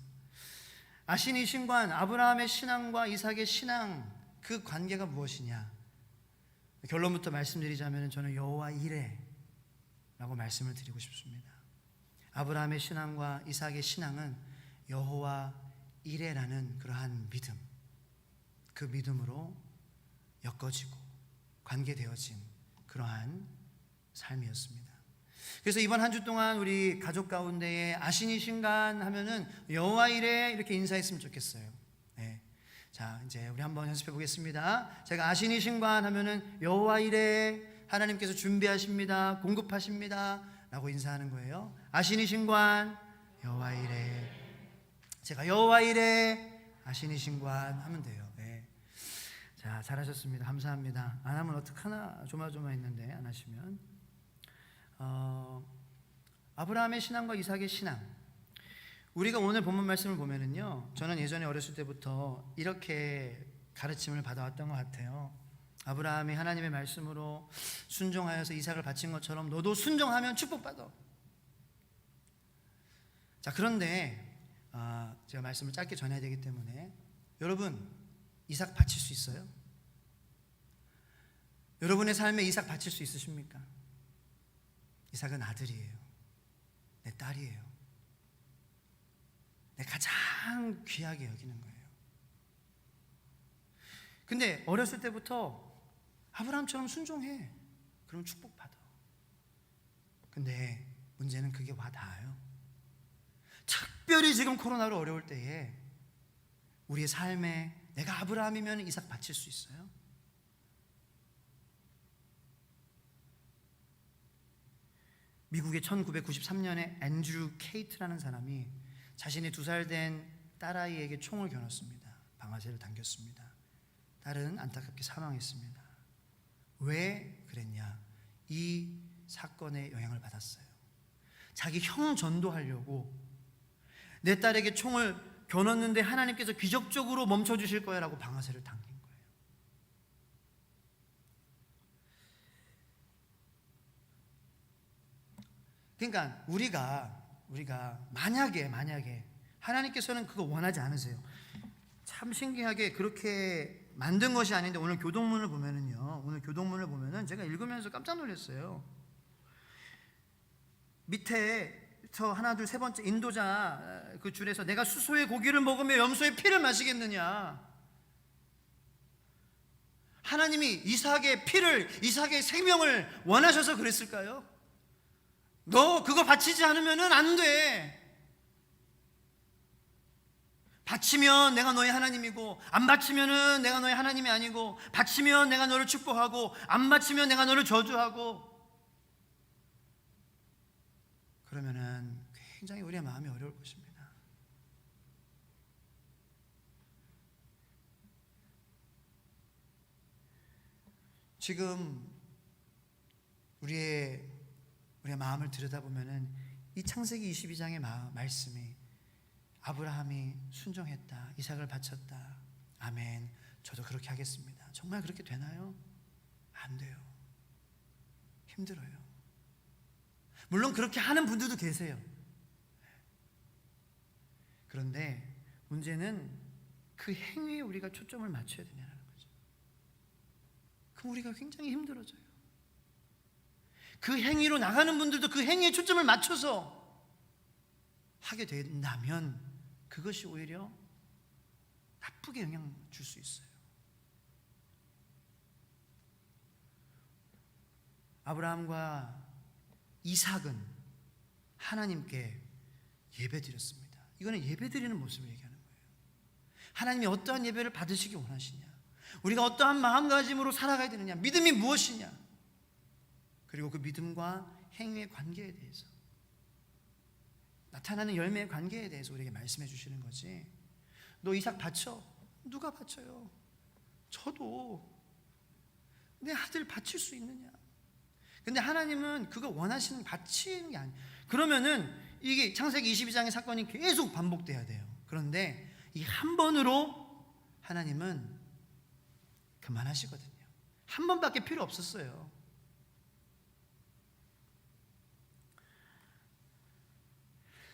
[SPEAKER 1] 아신이 신관, 아브라함의 신앙과 이삭의 신앙 그 관계가 무엇이냐? 결론부터 말씀드리자면 저는 여호와 이레라고 말씀을 드리고 싶습니다. 아브라함의 신앙과 이삭의 신앙은 여호와 이레라는 그러한 믿음, 그 믿음으로 엮어지고 관계되어진 그러한 삶이었습니다. 그래서 이번 한 주 동안 우리 가족 가운데에 아신이 신관 하면은 여호와 이레 이렇게 인사했으면 좋겠어요. 네. 자, 이제 우리 한번 연습해 보겠습니다. 제가 아신이 신관 하면은 여호와 이레 하나님께서 준비하십니다, 공급하십니다 라고 인사하는 거예요. 아신이 신관 여호와 이레. 제가 여호와 이레 아신이 신관 하면 돼요. 네. 자, 잘하셨습니다. 감사합니다. 안 하면 어떡하나 조마조마했는데 안 하시면 아브라함의 신앙과 이삭의 신앙. 우리가 오늘 본문 말씀을 보면은요, 저는 예전에 어렸을 때부터 이렇게 가르침을 받아왔던 것 같아요. 아브라함이 하나님의 말씀으로 순종하여서 이삭을 바친 것처럼 너도 순종하면 축복받아. 자, 그런데 제가 말씀을 짧게 전해야 되기 때문에 여러분 이삭 바칠 수 있어요? 여러분의 삶에 이삭 바칠 수 있으십니까? 이삭은 아들이에요. 내 딸이에요. 내 가장 귀하게 여기는 거예요. 근데 어렸을 때부터 아브라함처럼 순종해. 그럼 축복받아. 근데 문제는 그게 와 닿아요. 특별히 지금 코로나로 어려울 때에 우리의 삶에 내가 아브라함이면 이삭 바칠 수 있어요? 미국의 1993년에 앤드류 케이트라는 사람이 자신의 2살 된 딸아이에게 총을 겨눴습니다. 방아쇠를 당겼습니다. 딸은 안타깝게 사망했습니다. 왜 그랬냐? 이 사건의 영향을 받았어요. 자기 형 전도하려고 내 딸에게 총을 겨눴는데 하나님께서 기적적으로 멈춰주실 거야 라고 방아쇠를 당긴 거예요. 그러니까 우리가 만약에 하나님께서는 그거 원하지 않으세요. 참 신기하게 그렇게 만든 것이 아닌데 오늘 교동문을 보면은 제가 읽으면서 깜짝 놀랐어요. 밑에서 하나 둘 세 번째 인도자 그 줄에서 내가 수소의 고기를 먹으며 염소의 피를 마시겠느냐. 하나님이 이삭의 생명을 원하셔서 그랬을까요? 너 그거 바치지 않으면은 안 돼. 바치면 내가 너의 하나님이고 안 바치면은 내가 너의 하나님이 아니고 바치면 내가 너를 축복하고 안 바치면 내가 너를 저주하고. 굉장히 우리의 마음이 어려울 것입니다. 지금 우리의 마음을 들여다보면은 이 창세기 22장의 말씀이 아브라함이 순종했다, 이삭을 바쳤다, 아멘, 저도 그렇게 하겠습니다. 정말 그렇게 되나요? 안 돼요. 힘들어요. 물론 그렇게 하는 분들도 계세요. 그런데 문제는 그 행위에 우리가 초점을 맞춰야 되냐는 거죠. 그럼 우리가 굉장히 힘들어져요. 그 행위로 나가는 분들도 그 행위에 초점을 맞춰서 하게 된다면 그것이 오히려 나쁘게 영향 줄 수 있어요. 아브라함과 이삭은 하나님께 예배드렸습니다. 이거는 예배드리는 모습을 얘기하는 거예요. 하나님이 어떠한 예배를 받으시기 원하시냐, 우리가 어떠한 마음가짐으로 살아가야 되느냐, 믿음이 무엇이냐, 그리고 그 믿음과 행위의 관계에 대해서, 나타나는 열매의 관계에 대해서 우리에게 말씀해 주시는 거지. 너 이삭 바쳐? 누가 바쳐요? 저도 내 아들 바칠 수 있느냐? 근데 하나님은 그거 원하시는, 바치는 게 아니에요. 그러면은 이게 창세기 22장의 사건이 계속 반복돼야 돼요. 그런데 이 한 번으로 하나님은 그만하시거든요. 한 번밖에 필요 없었어요.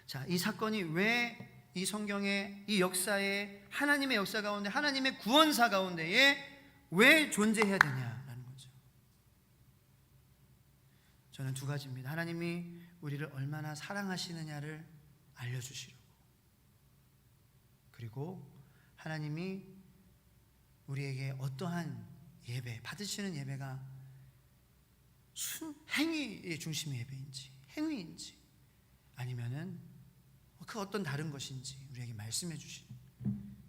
[SPEAKER 1] 자, 이 사건이 왜 이 성경의 이 역사에, 하나님의 역사 가운데, 하나님의 구원사 가운데에 왜 존재해야 되냐라는 거죠. 저는 두 가지입니다. 하나님이 우리를 얼마나 사랑하시느냐를 알려주시려고, 그리고 하나님이 우리에게 어떠한 예배, 받으시는 예배가 행위의 중심의 예배인지, 행위인지, 아니면은 그 어떤 다른 것인지 우리에게 말씀해 주신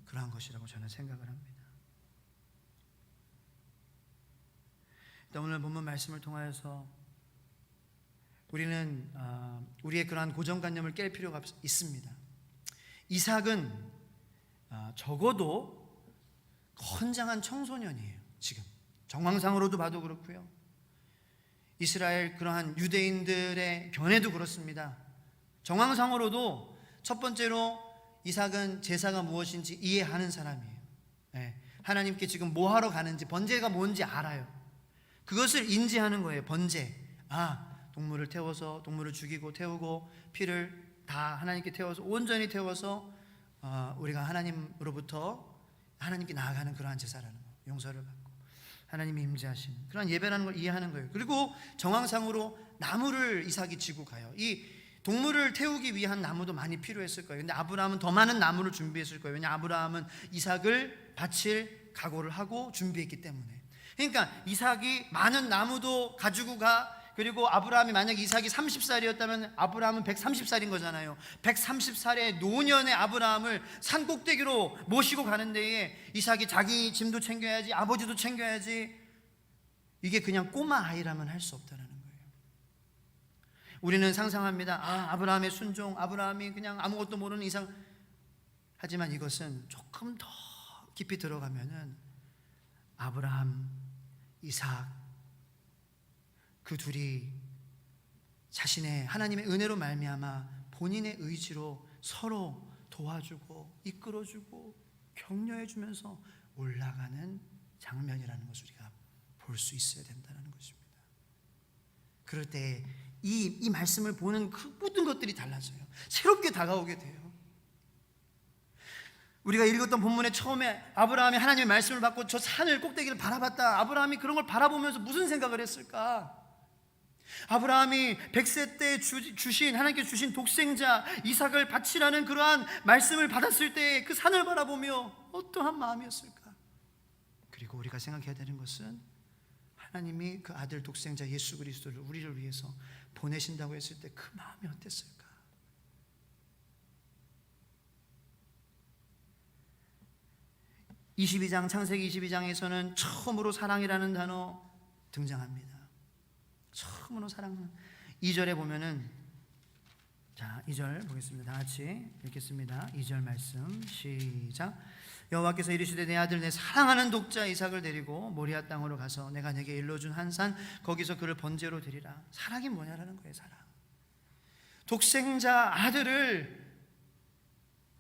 [SPEAKER 1] 그러한 것이라고 저는 생각을 합니다. 일단 오늘 본문 말씀을 통하여서 우리는 우리의 그러한 고정관념을 깰 필요가 있습니다. 이삭은 적어도 건장한 청소년이에요. 지금 정황상으로도 봐도 그렇고요, 이스라엘 그러한 유대인들의 견해도 그렇습니다. 정황상으로도 첫 번째로 이삭은 제사가 무엇인지 이해하는 사람이에요. 하나님께 지금 뭐 하러 가는지, 번제가 뭔지 알아요. 그것을 인지하는 거예요. 번제, 동물을 태워서, 동물을 죽이고 태우고 피를 다 하나님께 태워서, 온전히 태워서 우리가 하나님으로부터 하나님께 나아가는 그러한 제사라는 거, 용서를 받고 하나님이 임재하시는 그러한 예배라는 걸 이해하는 거예요. 그리고 정황상으로 나무를 이삭이 지고 가요. 이 동물을 태우기 위한 나무도 많이 필요했을 거예요. 근데 아브라함은 더 많은 나무를 준비했을 거예요. 왜냐하면 아브라함은 이삭을 바칠 각오를 하고 준비했기 때문에. 그러니까 이삭이 많은 나무도 가지고 가, 그리고 아브라함이 만약 이삭이 30살이었다면 아브라함은 130살인 거잖아요. 130살의 노년의 아브라함을 산 꼭대기로 모시고 가는 데에 이삭이 자기 짐도 챙겨야지, 아버지도 챙겨야지, 이게 그냥 꼬마 아이라면 할 수 없다는 거예요. 우리는 상상합니다. 아브라함의 순종, 아브라함이 그냥 아무것도 모르는 이상. 하지만 이것은 조금 더 깊이 들어가면은 아브라함, 이삭, 그 둘이 자신의 하나님의 은혜로 말미암아 본인의 의지로 서로 도와주고 이끌어주고 격려해주면서 올라가는 장면이라는 것을 우리가 볼 수 있어야 된다는 것입니다. 그럴 때 이 말씀을 보는 그 모든 것들이 달라져요. 새롭게 다가오게 돼요. 우리가 읽었던 본문의 처음에 아브라함이 하나님의 말씀을 받고 저 산을 꼭대기를 바라봤다. 아브라함이 그런 걸 바라보면서 무슨 생각을 했을까? 아브라함이 100세 때 주신, 하나님께 주신 독생자 이삭을 바치라는 그러한 말씀을 받았을 때 그 산을 바라보며 어떠한 마음이었을까? 그리고 우리가 생각해야 되는 것은 하나님이 그 아들 독생자 예수 그리스도를 우리를 위해서 보내신다고 했을 때 그 마음이 어땠을까? 창세기 22장에서는 처음으로 사랑이라는 단어 등장합니다. 처음으로 사랑은 2절에 보면은 자, 2절 보겠습니다. 다 같이 읽겠습니다. 2절 말씀 시작. 여호와께서 이르시되 내 아들 내 사랑하는 독자 이삭을 데리고 모리아 땅으로 가서 내가 네게 일러준 한 산 거기서 그를 번제로 드리라. 사랑이 뭐냐라는 거예요. 사랑. 독생자 아들을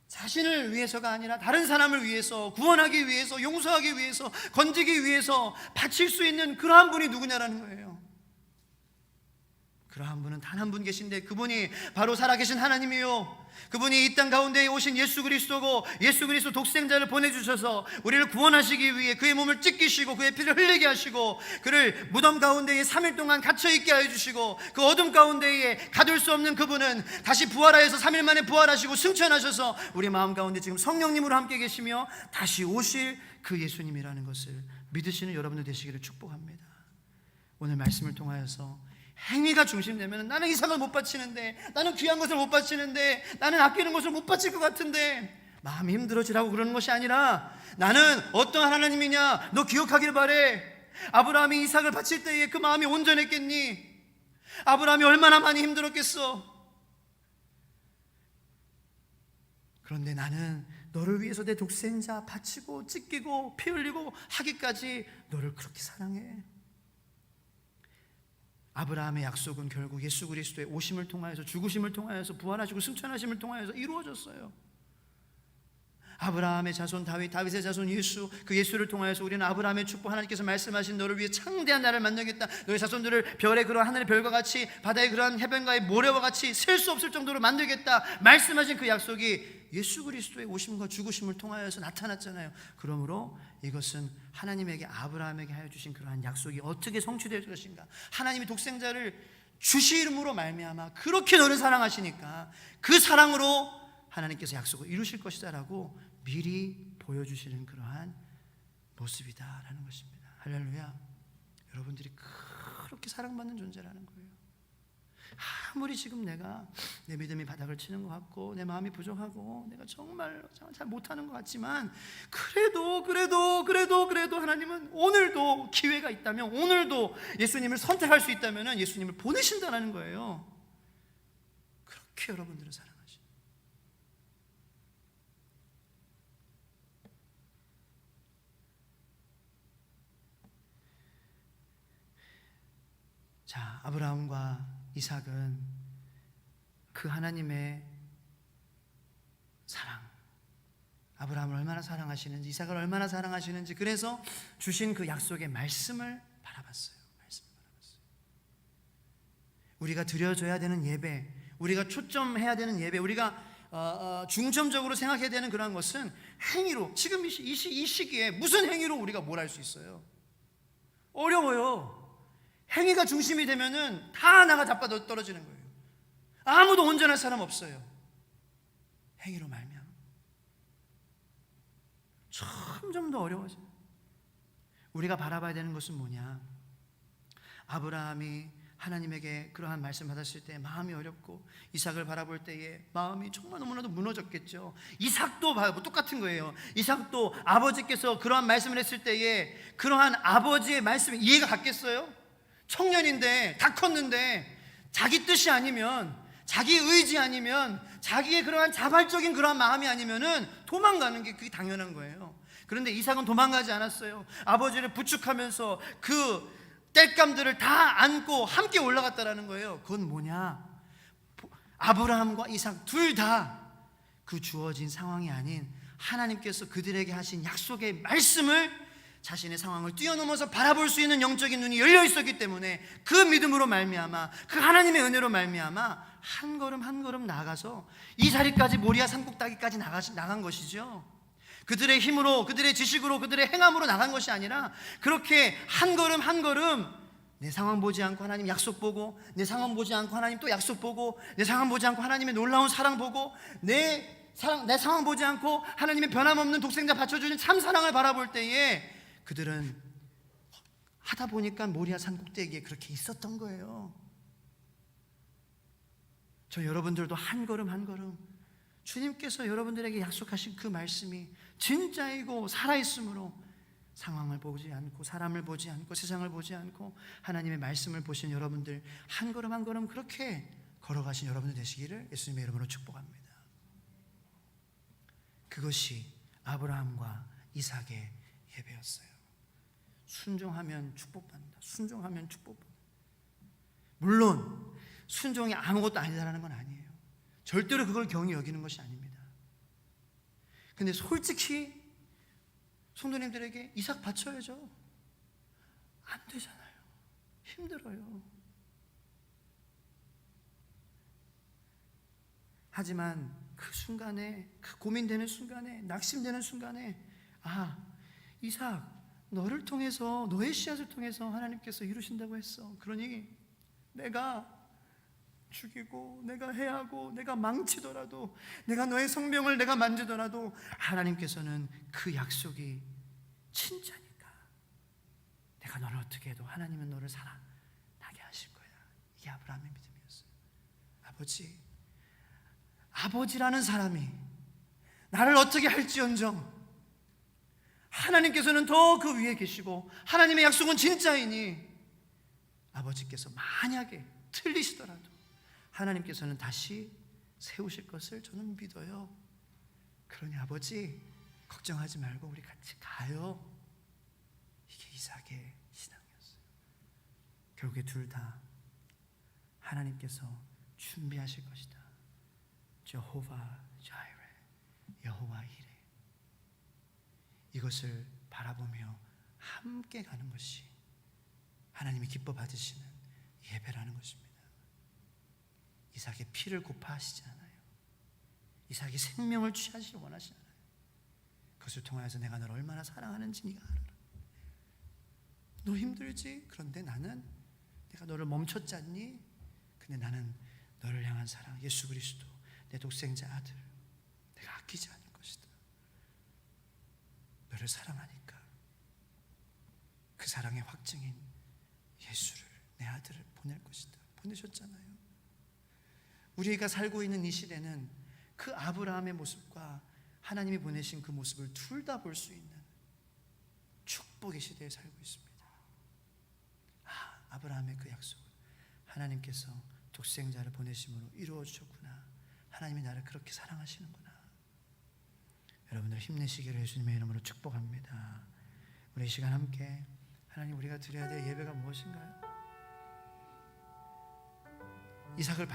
[SPEAKER 1] 자신을 위해서가 아니라 다른 사람을 위해서, 구원하기 위해서, 용서하기 위해서, 건지기 위해서 바칠 수 있는 그러한 분이 누구냐라는 거예요. 그러한 분은 단 한 분 계신데 그분이 바로 살아계신 하나님이요, 그분이 이 땅 가운데에 오신 예수 그리스도고, 예수 그리스도 독생자를 보내주셔서 우리를 구원하시기 위해 그의 몸을 찢기시고 그의 피를 흘리게 하시고 그를 무덤 가운데에 3일 동안 갇혀있게 해주시고 그 어둠 가운데에 가둘 수 없는 그분은 다시 부활하여서 3일 만에 부활하시고 승천하셔서 우리 마음 가운데 지금 성령님으로 함께 계시며 다시 오실 그 예수님이라는 것을 믿으시는 여러분들 되시기를 축복합니다. 오늘 말씀을 통하여서 행위가 중심되면 나는 이상을 못 바치는데, 나는 귀한 것을 못 바치는데, 나는 아끼는 것을 못 바칠 것 같은데 마음이 힘들어지라고 그러는 것이 아니라, 나는 어떠한 하나님이냐 너 기억하길 바래. 아브라함이 이삭을 바칠 때에 그 마음이 온전했겠니? 아브라함이 얼마나 많이 힘들었겠어. 그런데 나는 너를 위해서 내 독생자 바치고 찢기고 피 흘리고 하기까지 너를 그렇게 사랑해. 아브라함의 약속은 결국 예수 그리스도의 오심을 통하여서, 죽으심을 통하여서, 부활하시고 승천하심을 통하여서 이루어졌어요. 아브라함의 자손 다윗, 다윗의 자손 예수, 그 예수를 통하여서 우리는 아브라함의 축복, 하나님께서 말씀하신 너를 위해 창대한 나라를 만들겠다, 너의 자손들을 별의 그러한 하늘의 별과 같이 바다의 그러한 해변가의 모래와 같이 셀 수 없을 정도로 만들겠다 말씀하신 그 약속이 예수 그리스도의 오심과 죽으심을 통하여서 나타났잖아요. 그러므로 이것은 하나님에게, 아브라함에게 하여 주신 그러한 약속이 어떻게 성취될 것인가, 하나님이 독생자를 주심으로 말미암아 그렇게 너를 사랑하시니까 그 사랑으로 하나님께서 약속을 이루실 것이다 라고 미리 보여주시는 그러한 모습이다라는 것입니다. 할렐루야. 여러분들이 그렇게 사랑받는 존재라는 거예요. 아무리 지금 내가 내 믿음이 바닥을 치는 것 같고 내 마음이 부족하고 내가 정말 잘 못하는 것 같지만, 그래도 하나님은 오늘도 기회가 있다면, 오늘도 예수님을 선택할 수 있다면 예수님을 보내신다는 거예요. 그렇게 여러분들을 사랑하시죠. 자, 아브라함과 이삭은 그 하나님의 사랑, 아브라함을 얼마나 사랑하시는지, 이삭을 얼마나 사랑하시는지, 그래서 주신 그 약속의 말씀을 바라봤어요. 우리가 드려줘야 되는 예배, 우리가 초점해야 되는 예배, 우리가 중점적으로 생각해야 되는 그런 것은 행위로, 지금 이 시기에 무슨 행위로 우리가 뭘 할 수 있어요? 어려워요. 행위가 중심이 되면은 다 나가 자빠져 떨어지는 거예요. 아무도 온전할 사람 없어요. 행위로 말미암아 점점 더 어려워져요. 우리가 바라봐야 되는 것은 뭐냐? 아브라함이 하나님에게 그러한 말씀 받았을 때 마음이 어렵고, 이삭을 바라볼 때에 마음이 정말 너무나도 무너졌겠죠. 이삭도 똑같은 거예요. 이삭도 아버지께서 그러한 말씀을 했을 때에 그러한 아버지의 말씀이 이해가 갔겠어요? 청년인데, 다 컸는데 자기 뜻이 아니면, 자기 의지 아니면, 자기의 그러한 자발적인 그러한 마음이 아니면은 도망가는 게 그게 당연한 거예요. 그런데 이삭은 도망가지 않았어요. 아버지를 부축하면서 그 땔감들을 다 안고 함께 올라갔다라는 거예요. 그건 뭐냐? 아브라함과 이삭 둘 다 그 주어진 상황이 아닌 하나님께서 그들에게 하신 약속의 말씀을 자신의 상황을 뛰어넘어서 바라볼 수 있는 영적인 눈이 열려 있었기 때문에, 그 믿음으로 말미암아, 그 하나님의 은혜로 말미암아 한 걸음 한 걸음 나아가서 이 자리까지, 모리아 산곡 따기까지 나간 것이죠. 그들의 힘으로, 그들의 지식으로, 그들의 행함으로 나간 것이 아니라, 그렇게 한 걸음 한 걸음 내 상황 보지 않고 하나님 약속 보고, 내 상황 보지 않고 하나님 또 약속 보고, 내 상황 보지 않고 하나님의 놀라운 사랑 보고, 내 상황 보지 않고 하나님의 변함없는 독생자 바쳐주는 참 사랑을 바라볼 때에 그들은 하다 보니까 모리아 산꼭대기에 그렇게 있었던 거예요. 저 여러분들도 한 걸음 한 걸음 주님께서 여러분들에게 약속하신 그 말씀이 진짜이고 살아있으므로 상황을 보지 않고, 사람을 보지 않고, 세상을 보지 않고 하나님의 말씀을 보신 여러분들 한 걸음 한 걸음 그렇게 걸어가신 여러분들 되시기를 예수님의 이름으로 축복합니다. 그것이 아브라함과 이삭의 예배였어요. 순종하면 축복받는다. 순종하면 축복받는다. 물론 순종이 아무것도 아니다라는 건 아니에요. 절대로 그걸 경히 여기는 것이 아닙니다. 근데 솔직히 성도님들에게 이삭 바쳐야죠. 안 되잖아요. 힘들어요. 하지만 그 순간에, 그 고민되는 순간에, 낙심되는 순간에, 아, 이삭, 너를 통해서, 너의 씨앗을 통해서 하나님께서 이루신다고 했어. 그러니 내가 죽이고, 내가 해하고, 내가 망치더라도, 내가 너의 성명을 내가 만지더라도 하나님께서는 그 약속이 진짜니까 내가 너를 어떻게 해도 하나님은 너를 살아나게 하실 거야. 이게 아브라함의 믿음이었어요. 아버지라는 사람이 나를 어떻게 할지언정 하나님께서는 더 그 위에 계시고 하나님의 약속은 진짜이니 아버지께서 만약에 틀리시더라도 하나님께서는 다시 세우실 것을 저는 믿어요. 그러니 아버지 걱정하지 말고 우리 같이 가요. 이게 이삭의 신앙이었어요. 결국에 둘 다 하나님께서 준비하실 것이다. 여호와 자이레, 여호와 이레. 이것을 바라보며 함께 가는 것이 하나님이 기뻐 받으시는 예배라는 것입니다. 이삭의 피를 고파하시지 않아요. 이삭의 생명을 취하시길 원하시지 않아요. 그것을 통하여서 내가 너를 얼마나 사랑하는지 네가 알아라. 너 힘들지? 그런데 나는 내가 너를 멈췄지 않니? 근데 나는 너를 향한 사랑, 예수 그리스도 내 독생자 아들 내가 아끼지 않을 것이다. 너를 사랑하니까 그 사랑의 확증인 예수를, 내 아들을 보낼 것이다. 보내셨잖아요. 우리가 살고 있는 이 시대는 그 아브라함의 모습과 하나님이 보내신 그 모습을 둘 다 볼 수 있는 축복의 시대에 살고 있습니다. 아브라함의 그 약속을 하나님께서 독생자를 보내심으로 이루어 주셨구나. 하나님이 나를 그렇게 사랑하시는구나. 여러분들 힘내시기를 예수님의 이름으로 축복합니다. 우리 이 시간 함께 하나님, 우리가 드려야 될 예배가 무엇인가요? 이삭을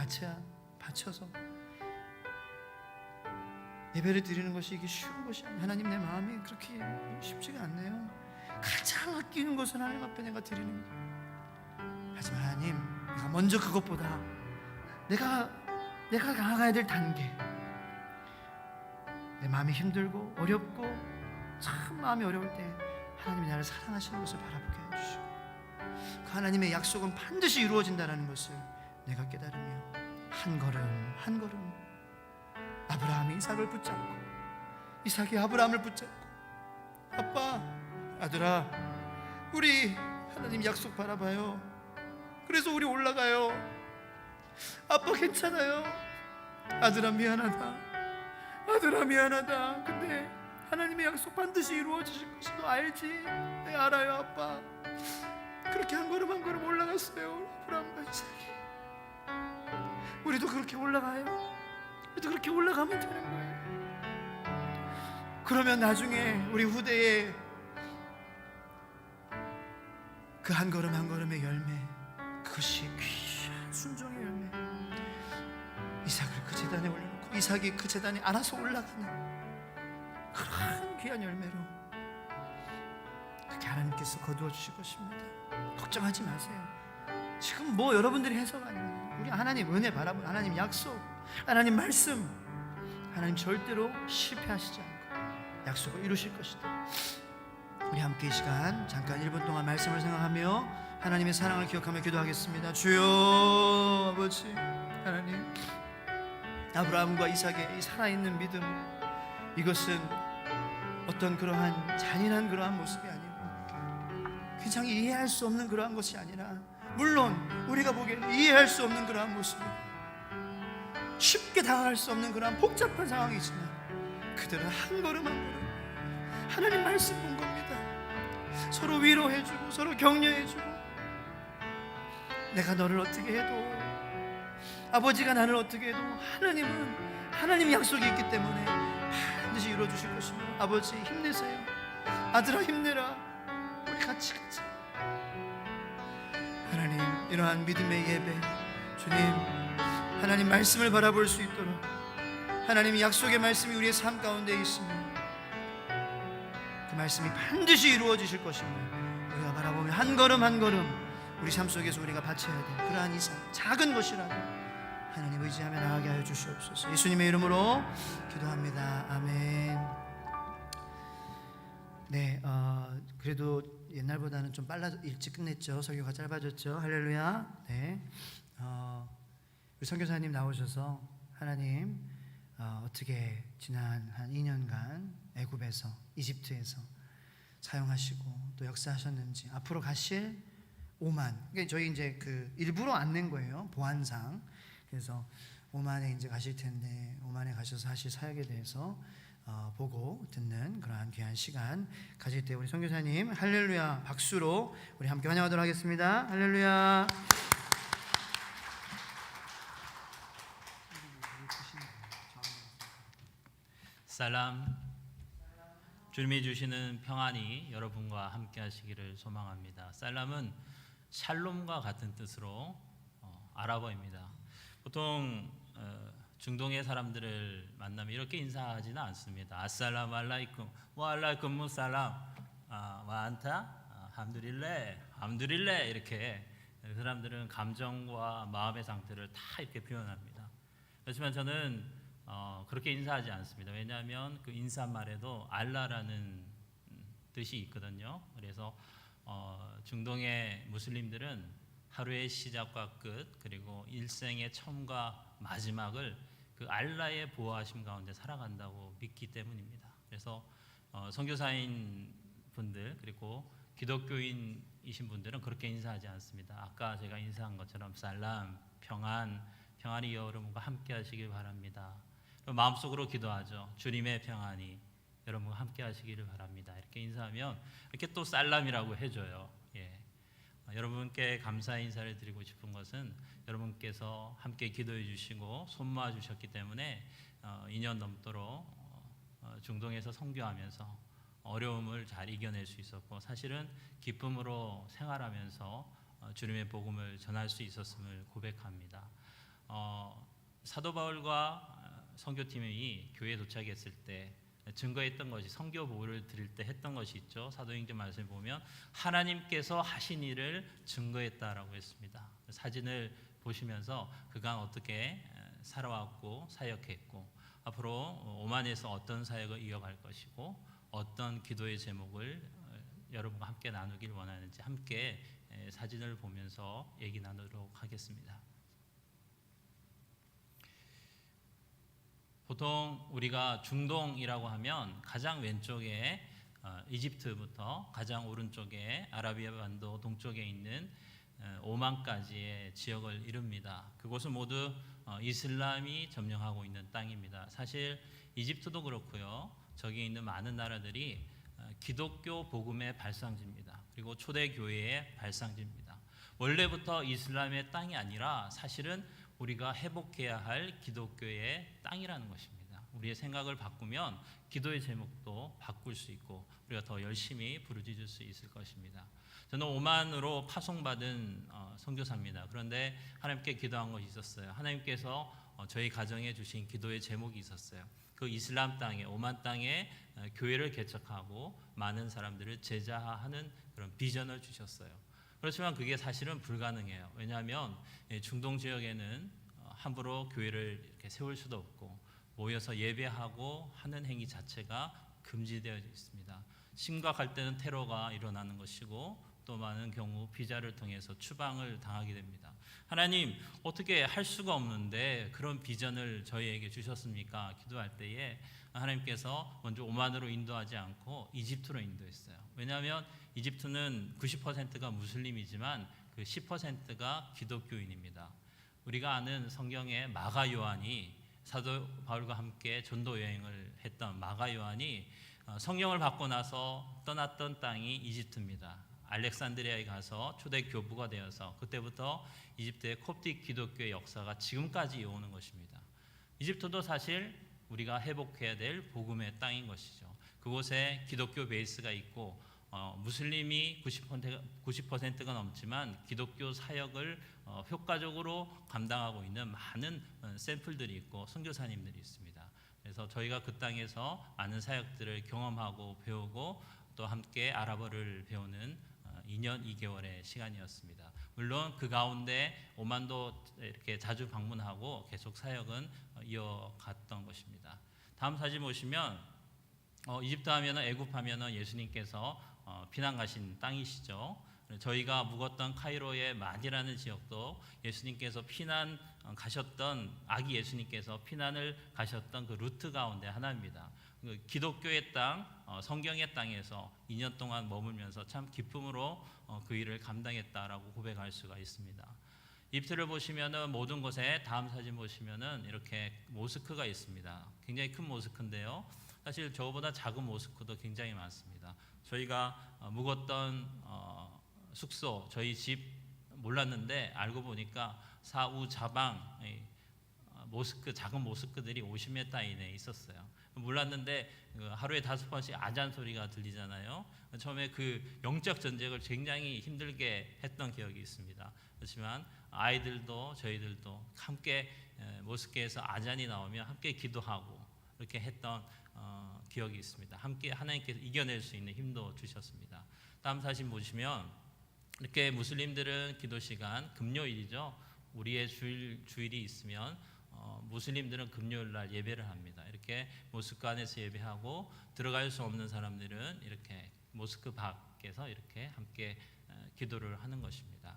[SPEAKER 1] 바쳐서 예배를 드리는 것이 이게 쉬운 것이 아니에요. 하나님, 내 마음이 그렇게 쉽지가 않네요. 가장 아끼는 것은 하나님 앞에 내가 드리는 거예요. 하지만 하나님, 내가 먼저 그것보다 내가 나아가야 될 단계, 내 마음이 힘들고 어렵고 참 마음이 어려울 때 하나님이 나를 사랑하시는 것을 바라보게 해주시고 그 하나님의 약속은 반드시 이루어진다는 것을 내가 깨달으며 한 걸음 한 걸음 아브라함이 이삭을 붙잡고 이삭이 아브라함을 붙잡고 아빠, 아들아, 우리 하나님 약속 바라봐요. 그래서 우리 올라가요. 아빠 괜찮아요. 아들아 미안하다. 아들아 미안하다. 근데 하나님의 약속 반드시 이루어지실 것을 너 알지? 네 알아요 아빠. 그렇게 한 걸음 한 걸음 올라갔어요. 아브라함과 이삭이. 우리도 그렇게 올라가요. 우리도 그렇게 올라가면 되는 거예요. 그러면 나중에 우리 후대에 그 한 걸음 한 걸음의 열매, 그것이 귀한 순종의 열매, 이삭을 그 제단에 올려놓고 이삭이 그 제단에 알아서 올라가는 그런 귀한 열매로 그렇게 하나님께서 거두어 주실 것입니다. 걱정하지 마세요. 지금 뭐 여러분들이 해서가 아니에요. 우리 하나님 은혜 바라보는 하나님 약속, 하나님 말씀, 하나님 절대로 실패하시지 않고 약속을 이루실 것이다. 우리 함께 이 시간 잠깐 1분 동안 말씀을 생각하며 하나님의 사랑을 기억하며 기도하겠습니다. 주여 아버지 하나님, 아브라함과 이삭의 이 살아있는 믿음, 이것은 어떤 그러한 잔인한 그러한 모습이 아니고 그냥 이해할 수 없는 그러한 것이 아니라, 물론 우리가 보기에는 이해할 수 없는 그러한 모습, 쉽게 다가갈 수 없는 그러한 복잡한 상황이지만 그들은 한 걸음 한 걸음 하나님 말씀 본 겁니다. 서로 위로해주고 서로 격려해주고 내가 너를 어떻게 해도 아버지가 나를 어떻게 해도 하나님 약속이 있기 때문에 반드시 이루어 주실 것입니다. 아버지 힘내세요. 아들아 힘내라. 우리 같이 하나님, 이러한 믿음의 예배, 주님 하나님 말씀을 바라볼 수 있도록, 하나님 약속의 말씀이 우리의 삶 가운데 있습니다. 그 말씀이 반드시 이루어지실 것입니다. 우리가 바라보면 한 걸음 한 걸음 우리 삶 속에서 우리가 바쳐야 될 그러한 이상, 작은 것이라도 하나님 의지하며 나아가게 하여 주시옵소서. 예수님의 이름으로 기도합니다. 아멘. 네, 그래도 옛날보다는 좀 일찍 끝냈죠. 설교가 짧아졌죠. 할렐루야. 네, 우리 선교사님 나오셔서 하나님 어떻게 지난 한 2년간 애굽에서, 이집트에서 사용하시고 또 역사하셨는지, 앞으로 가실 오만, 그러니까 저희 이제 그 일부러 안 낸 거예요, 보안상. 그래서 오만에 이제 가실 텐데, 오만에 가셔서 하실 사역에 대해서 보고 듣는 그러한 귀한 시간 가질 때 우리 선교사님 할렐루야 박수로 우리 함께 환영하도록 하겠습니다. 할렐루야.
[SPEAKER 4] 살람. 주님이 주시는 평안이 여러분과 함께 하시기를 소망합니다. 살람은 샬롬과 같은 뜻으로 아랍어입니다. 보통 중동의 사람들을 만나면 이렇게 인사하지는 않습니다. 아살라무 알라이쿰 와 알라이쿰 무살람 와 안타 함두릴레 이렇게 그 사람들은 감정과 마음의 상태를 다 이렇게 표현합니다. 그렇지만 저는 그렇게 인사하지 않습니다. 왜냐하면 그 인사말에도 알라라는 뜻이 있거든요. 그래서 중동의 무슬림들은 하루의 시작과 끝, 그리고 일생의 처음과 마지막을 그 알라의 보호하심 가운데 살아간다고 믿기 때문입니다. 그래서 선교사인 분들, 그리고 기독교인이신 분들은 그렇게 인사하지 않습니다. 아까 제가 인사한 것처럼 살람, 평안이 여러분과 함께 하시길 바랍니다. 마음속으로 기도하죠. 주님의 평안이 여러분과 함께 하시기를 바랍니다. 이렇게 인사하면 이렇게 또 살람이라고 해줘요. 여러분께 감사의 인사를 드리고 싶은 것은 여러분께서 함께 기도해 주시고 손 모아 주셨기 때문에 2년 넘도록 중동에서 선교하면서 어려움을 잘 이겨낼 수 있었고, 사실은 기쁨으로 생활하면서 주님의 복음을 전할 수 있었음을 고백합니다. 사도 바울과 선교팀이 교회에 도착했을 때 증거했던 것이, 선교 보호를 드릴 때 했던 것이 있죠. 사도행전 말씀을 보면 하나님께서 하신 일을 증거했다라고 했습니다. 사진을 보시면서 그간 어떻게 살아왔고 사역했고, 앞으로 오만에서 어떤 사역을 이어갈 것이고, 어떤 기도의 제목을 여러분과 함께 나누길 원하는지 함께 사진을 보면서 얘기 나누도록 하겠습니다. 보통 우리가 중동이라고 하면 가장 왼쪽에 이집트부터 가장 오른쪽에 아라비아 반도 동쪽에 있는 오만까지의 지역을 이룹니다. 그곳은 모두 이슬람이 점령하고 있는 땅입니다. 사실 이집트도 그렇고요, 저기 있는 많은 나라들이 기독교 복음의 발상지입니다. 그리고 초대교회의 발상지입니다. 원래부터 이슬람의 땅이 아니라 사실은 우리가 회복해야 할 기독교의 땅이라는 것입니다. 우리의 생각을 바꾸면 기도의 제목도 바꿀 수 있고 우리가 더 열심히 부르짖을 수 있을 것입니다. 저는 오만으로 파송받은 선교사입니다. 그런데 하나님께 기도한 것이 있었어요. 하나님께서 저희 가정에 주신 기도의 제목이 있었어요. 그 이슬람 땅에, 오만 땅에 교회를 개척하고 많은 사람들을 제자하는 그런 비전을 주셨어요. 그렇지만 그게 사실은 불가능해요. 왜냐하면 중동 지역에는 함부로 교회를 이렇게 세울 수도 없고 모여서 예배하고 하는 행위 자체가 금지되어 있습니다. 심각할 때는 테러가 일어나는 것이고 또 많은 경우 비자를 통해서 추방을 당하게 됩니다. 하나님, 어떻게 할 수가 없는데 그런 비전을 저희에게 주셨습니까? 기도할 때에 하나님께서 먼저 오만으로 인도하지 않고 이집트로 인도했어요. 왜냐하면 이집트는 90%가 무슬림이지만 그 10%가 기독교인입니다. 우리가 아는 성경의 마가 요한이, 사도 바울과 함께 전도 여행을 했던 마가 요한이 성령을 받고 나서 떠났던 땅이 이집트입니다. 알렉산드리아에 가서 초대 교부가 되어서 그때부터 이집트의 콥틱 기독교의 역사가 지금까지 이어오는 것입니다. 이집트도 사실 우리가 회복해야 될 복음의 땅인 것이죠. 그곳에 기독교 베이스가 있고 무슬림이 90%가 넘지만 기독교 사역을 효과적으로 감당하고 있는 많은 샘플들이 있고 선교사님들이 있습니다. 그래서 저희가 그 땅에서 많은 사역들을 경험하고 배우고 또 함께 아랍어를 배우는 2년 2개월의 시간이었습니다. 물론 그 가운데 오만도 이렇게 자주 방문하고 계속 사역은 이어갔던 것입니다. 다음 사진 보시면 이집트 하면은 애굽 하면은 예수님께서 피난 가신 땅이시죠. 저희가 묵었던 카이로의 마디라는 지역도 예수님께서 피난 가셨던 아기 예수님께서 피난을 가셨던 그 루트 가운데 하나입니다. 기독교의 땅, 성경의 땅에서 2년 동안 머물면서 참 기쁨으로 그 일을 감당했다라고 고백할 수가 있습니다. 이집트를 보시면은 모든 곳에 다음 사진 보시면은 이렇게 모스크가 있습니다. 굉장히 큰 모스크인데요. 사실 저보다 작은 모스크도 굉장히 많습니다. 저희가 묵었던 숙소, 저희 집 몰랐는데 알고 보니까 사우자방 모스크, 작은 모스크들이 50m 이내에 있었어요. 몰랐는데 하루에 5번씩 아잔 소리가 들리잖아요. 처음에 그 영적 전쟁을 굉장히 힘들게 했던 기억이 있습니다. 그렇지만 아이들도 저희들도 함께 모스크에서 아잔이 나오면 함께 기도하고 이렇게 했던 기억이 있습니다. 함께 하나님께서 이겨낼 수 있는 힘도 주셨습니다. 다음 사진 보시면 이렇게 무슬림들은 기도 시간 금요일이죠. 우리의 주일이 있으면 무슬림들은 금요일 날 예배를 합니다. 이렇게 모스크 안에서 예배하고 들어갈 수 없는 사람들은 이렇게 모스크 밖에서 이렇게 함께 기도를 하는 것입니다.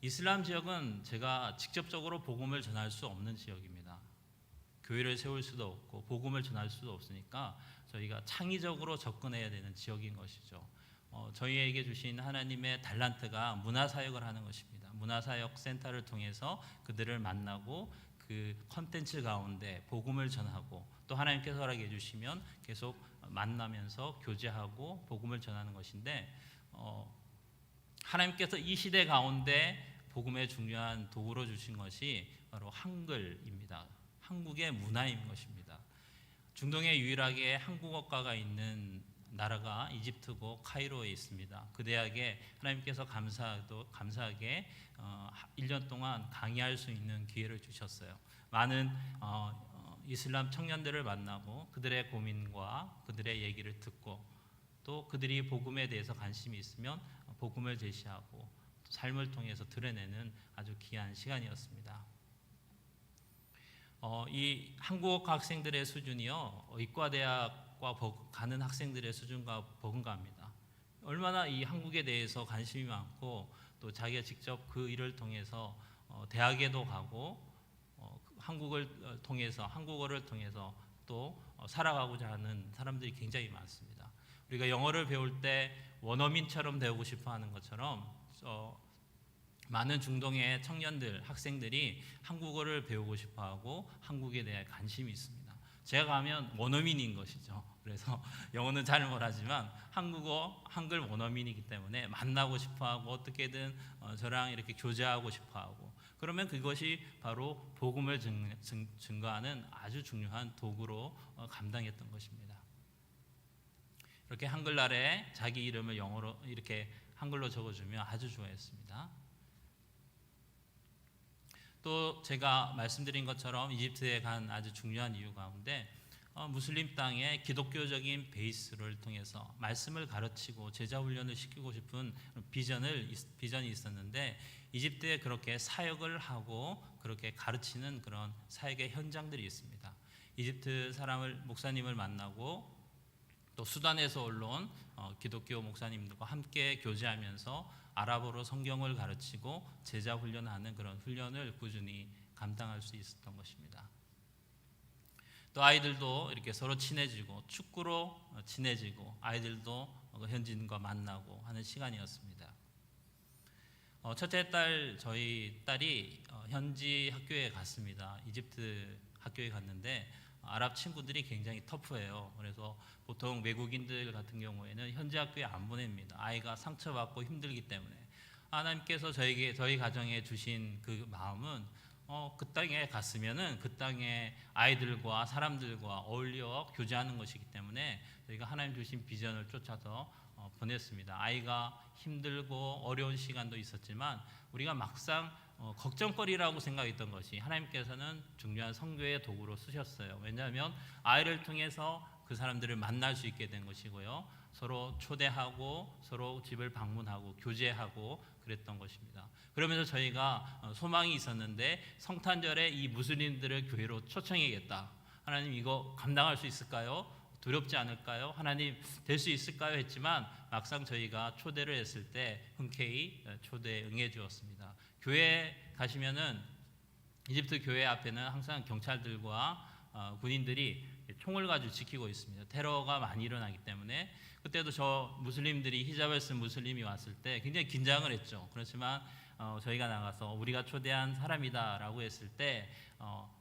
[SPEAKER 4] 이슬람 지역은 제가 직접적으로 복음을 전할 수 없는 지역입니다. 교회를 세울 수도 없고 복음을 전할 수도 없으니까 저희가 창의적으로 접근해야 되는 지역인 것이죠. 저희에게 주신 하나님의 달란트가 문화사역을 하는 것입니다. 문화사역 센터를 통해서 그들을 만나고 그 컨텐츠 가운데 복음을 전하고 또 하나님께서 허락해 주시면 계속 만나면서 교제하고 복음을 전하는 것인데 하나님께서 이 시대 가운데 복음의 중요한 도구로 주신 것이 바로 한글입니다. 한국의 문화인 것입니다. 중동에 유일하게 한국어과가 있는 나라가 이집트고 카이로에 있습니다. 그 대학에 하나님께서 감사하게 1년 동안 강의할 수 있는 기회를 주셨어요. 많은 이슬람 청년들을 만나고 그들의 고민과 그들의 얘기를 듣고 또 그들이 복음에 대해서 관심이 있으면 복음을 제시하고 삶을 통해서 드러내는 아주 귀한 시간이었습니다. 이 한국어 학생들의 수준이요 의과대학과 가는 학생들의 수준과 버금갑니다. 얼마나 이 한국에 대해서 관심이 많고 또 자기가 직접 그 일을 통해서 대학에도 가고 한국어를 통해서 또 살아가고자 하는 사람들이 굉장히 많습니다. 우리가 영어를 배울 때 원어민처럼 배우고 싶어하는 것처럼 많은 중동의 청년들, 학생들이 한국어를 배우고 싶어하고 한국에 대해 관심이 있습니다. 제가 가면 원어민인 것이죠. 그래서 영어는 잘 못하지만 한글 원어민이기 때문에 만나고 싶어하고 어떻게든 저랑 이렇게 교제하고 싶어하고 그러면 그것이 바로 복음을 증거하는 아주 중요한 도구로 감당했던 것입니다. 이렇게 한글날에 자기 이름을 영어로 이렇게 한글로 적어주면 아주 좋아했습니다. 또 제가 말씀드린 것처럼 이집트에 간 아주 중요한 이유 가운데 무슬림 땅에 기독교적인 베이스를 통해서 말씀을 가르치고 제자 훈련을 시키고 싶은 비전이 있었는데 이집트에 그렇게 사역을 하고 그렇게 가르치는 그런 사역의 현장들이 있습니다. 이집트 목사님을 만나고 또 수단에서 올라온 기독교 목사님들과 함께 교제하면서 아랍어로 성경을 가르치고 제자 훈련하는 그런 훈련을 꾸준히 감당할 수 있었던 것입니다. 또 아이들도 이렇게 서로 친해지고 축구로 친해지고 아이들도 현지인과 만나고 하는 시간이었습니다. 첫째 딸, 저희 딸이 현지 학교에 갔습니다. 이집트 학교에 갔는데 아랍 친구들이 굉장히 터프해요. 그래서 보통 외국인들 같은 경우에는 현지 학교에 안 보냅니다. 아이가 상처받고 힘들기 때문에. 하나님께서 저희 가정에 주신 그 마음은 그 땅에 갔으면은 그 땅의 아이들과 사람들과 어울려 교제하는 것이기 때문에 저희가 하나님 주신 비전을 쫓아서 보냈습니다. 아이가 힘들고 어려운 시간도 있었지만 우리가 막상 걱정거리라고 생각했던 것이 하나님께서는 중요한 선교의 도구로 쓰셨어요. 왜냐하면 아이를 통해서 그 사람들을 만날 수 있게 된 것이고요. 서로 초대하고 서로 집을 방문하고 교제하고 그랬던 것입니다. 그러면서 저희가 소망이 있었는데 성탄절에 이 무슬림들을 교회로 초청해야겠다. 하나님 이거 감당할 수 있을까요? 두렵지 않을까요? 하나님 될 수 있을까요? 했지만 막상 저희가 초대를 했을 때 흔쾌히 초대에 응해 주었습니다. 교회 가시면은 이집트 교회 앞에는 항상 경찰들과 군인들이 총을 가지고 지키고 있습니다. 테러가 많이 일어나기 때문에 그때도 저 무슬림들이 히잡을 쓴 무슬림이 왔을 때 굉장히 긴장을 했죠. 그렇지만 저희가 나가서 우리가 초대한 사람이다라고 했을 때